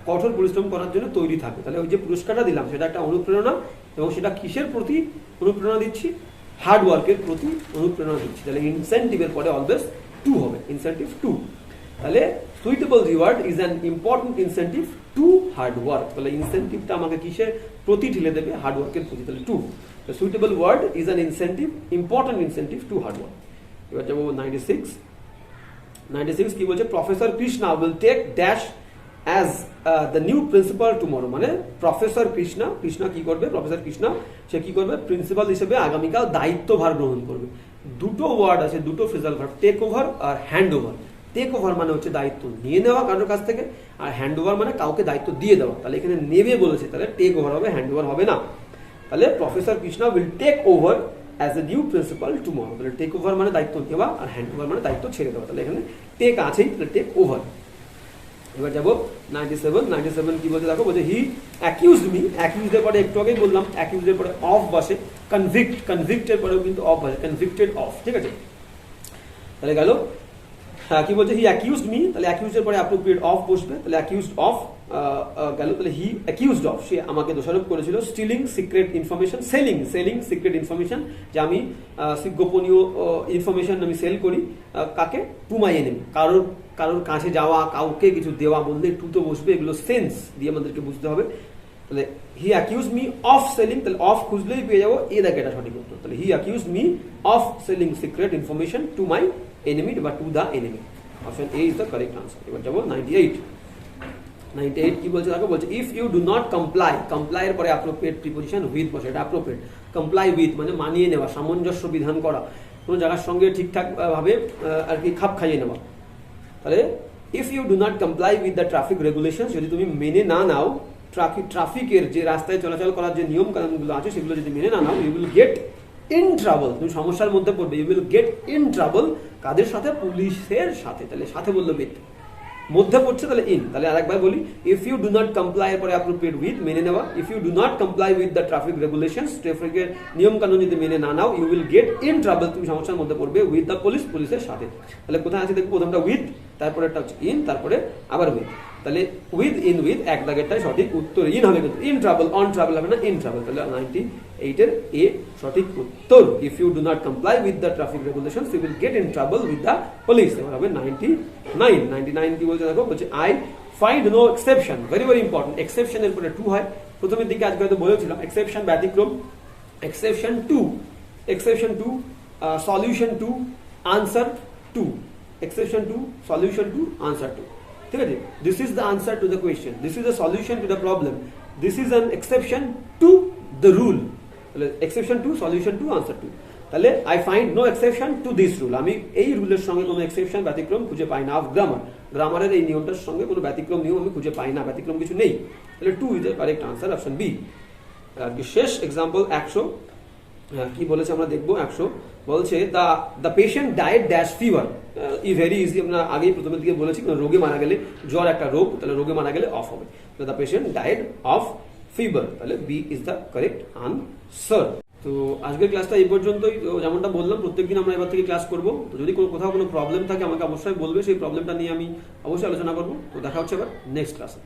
কঠোর পরিশ্রম করার জন্য তৈরি থাকবে। তাহলে ওই যে পুরস্কারটা দিলাম সেটা একটা অনুপ্রেরণা, এবং সেটা কিসের প্রতি অনুপ্রেরণা দিচ্ছি, হার্ড ওয়ার্কের প্রতি অনুপ্রেরণা দিচ্ছি। তাহলে ইনসেন্টিভের পরে অলওয়েজ টু হবে, ইনসেন্টিভ টু। তাহলে suitable reward is an important incentive to hard work. তাহলে ইনসেন্টিভটা আমাকে কিসের প্রতি ঠেলে দেবে, হার্ড ওয়ার্কের প্রতি, তাহলে to. Suitable word is an incentive, important incentive to hard work. এবার যাবো 96 কি বলছে, professor Krishna will take dash as the new principal tomorrow, মানে প্রফেসর কৃষ্ণা কি করবে, প্রফেসর কৃষ্ণা সে কি করবে, প্রিন্সিপাল হিসেবে আগামীকাল দায়িত্বভার গ্রহণ করবে। দুটো ওয়ার্ড আছে, দুটো ফ্রেজাল ভার্ব, টেক ওভার আর হ্যান্ড ওভার। টেক ওভার মানে হচ্ছে দায়িত্ব নিয়ে নেওয়া কারোর কাছ থেকে, আর হ্যান্ড ওভার মানে কাউকে দায়িত্ব দিয়ে দেওয়া। তাহলে এখানে নেবে বলেছে, তাহলে টেক ওভার হবে, হ্যান্ড ওভার হবে না। তাহলে professor Krishna will take over as a new principal tomorrow. তাহলে টেক ওভার মানে দায়িত্ব নেওয়া, আর হ্যান্ড ওভার মানে দায়িত্ব ছেড়ে দেওয়া। তাহলে এখানে টেক আছেই, তাহলে টেক ওভার। এবার যাবো 97 কি বলছে দেখো, বলছে হি অ্যাকিউজড মি, অ্যাকিউজডের পরে একটু আগেই বললাম অ্যাকিউজডের পরে অফ বসে, কনভিক্টের পরেও কিন্তু অফ বসে, কনভিক্টেড অফ, ঠিক আছে। তাহলে গেল, হ্যাঁ কি বলছে, হি অ্যাকিউজড মি, তাহলে অ্যাকিউজডের পরে অ্যাপ্রোপ্রিয়েট অফ বসবে, তাহলে অ্যাকিউজড অফ গেল, তাহলে হি অ্যাকিউজড অফ, সে আমাকে দোষারোপ করেছিল stealing secret information, selling secret information, যে আমি গোপনীয় ইনফরমেশন আমি সেল করি, কাকে, টু মাই এনিমি, কারোর কাছে যাওয়া, কাউকে কিছু দেওয়া, বললে টু তো বসবে, এগুলো সেন্স দিয়ে আমাদেরকে বুঝতে হবে। তাহলে he accuse me of selling, তাহলে অফ খুঁজলেই পেয়ে যাবো, এ দেখে এটা সঠিক উত্তর। তাহলে he accuse me of selling secret information to my enemy বা to the enemy, option A is the correct answer. এবার যাবো 98 কি বলছে দেখো, বলছে if you do not comply এর পরে অ্যাপ্রোপ্রিয়েট প্রিপোজিশন উইথ বসে, এটা অ্যাপ্রোপ্রিয়েট। কমপ্লাই উইথ মানে মানিয়ে নেওয়া, সামঞ্জস্য বিধান করা, কোনো জায়গার সঙ্গে ঠিকঠাক ভাবে আর কি খাপ খাইয়ে নেওয়া। তাহলে if you do not comply with the traffic regulation, যদি তুমি মেনে না নাও ট্রাফিকের যে রাস্তায় চলাচল করার যে নিয়ম কানুনগুলো আছে সেগুলো যদি মেনে না নাও, you will get in trouble, তুমি সমস্যার মধ্যে পড়বে। You will get in trouble, কাদের সাথে, পুলিশের সাথে। তাহলে সাথে বললো উইথ, মধ্যে পড়ছে তাহলে ইন। তাহলে আরেকবার বলি, if you do not comply এর পরে অ্যাপ্রোপ্রিয়েট উইথ, মেনে নেওয়া। If you do not comply with the traffic regulations, ট্রাফিকের নিয়ম কানুন যদি মেনে না নাও, you will get in trouble, তুমি সমস্যার মধ্যে পড়বে উইথ দ্য পুলিশ, পুলিশের সাথে। তাহলে কোথায় আছে দেখো, প্রথমটা উইথ, তারপরে একটা হচ্ছে ইন, তারপরে আবার উইথ। তাহলে উইথ ইন উইথ এক দাগেরটাই সঠিক উত্তর, ইন হবে কিন্তু, ইন ট্রাবল, অন ট্রাভেল হবে না, ইন ট্রাভেল। তাহলে 98 এর এ সঠিক উত্তর। If you do not comply with the traffic regulations, you will get in trouble with the police. এবার হবে 99 কি বলছে দেখো, বলছে I find no exception, very important. এক্সেপশনের পরে টু হয়, প্রথমের দিকে আজকে হয়তো বলেছিলাম, এক্সেপশন ব্যতিক্রম, exception to, solution to, answer to, exception to, solution to, answer to, ঠিক আছে। This is the answer to the question, this is the solution to the problem, this is an exception to the rule. তাহলে exception to, solution to, answer to. তাহলে I find no exception to this rule, আমি এই রুলের সঙ্গে কোনো exception ব্যতিক্রম খুঁজে পাই না। Of গ্রামারের এই নিয়মটার সঙ্গে কোনো ব্যতিক্রম নিয়ম আমি খুঁজে পাই না, ব্যতিক্রম কিছু নেই। তাহলে to is the correct answer, option B. আর শেষ এক্সাম্পল 100 কি বলেছে আমরা দেখবো। 100 বলছে the patient died dash fever, very easy, আমরা আগেই প্রথমের দিকে বলেছি, রোগে মারা গেলে, জ্বর একটা রোগ, তাহলে রোগে মারা গেলে অফ হবে। The patient died of fever, তাহলে B is the correct answer. তো আজকের ক্লাসটা এই পর্যন্তই। তো যেমনটা বললাম, প্রত্যেকদিন আমরা এবার থেকে ক্লাস করবো। তো যদি কোথাও কোনো প্রবলেম থাকে আমাকে অবশ্যই বলবে, সেই প্রবলেমটা নিয়ে আমি অবশ্যই আলোচনা করবো। তো দেখা হচ্ছে এবার নেক্সট ক্লাসে।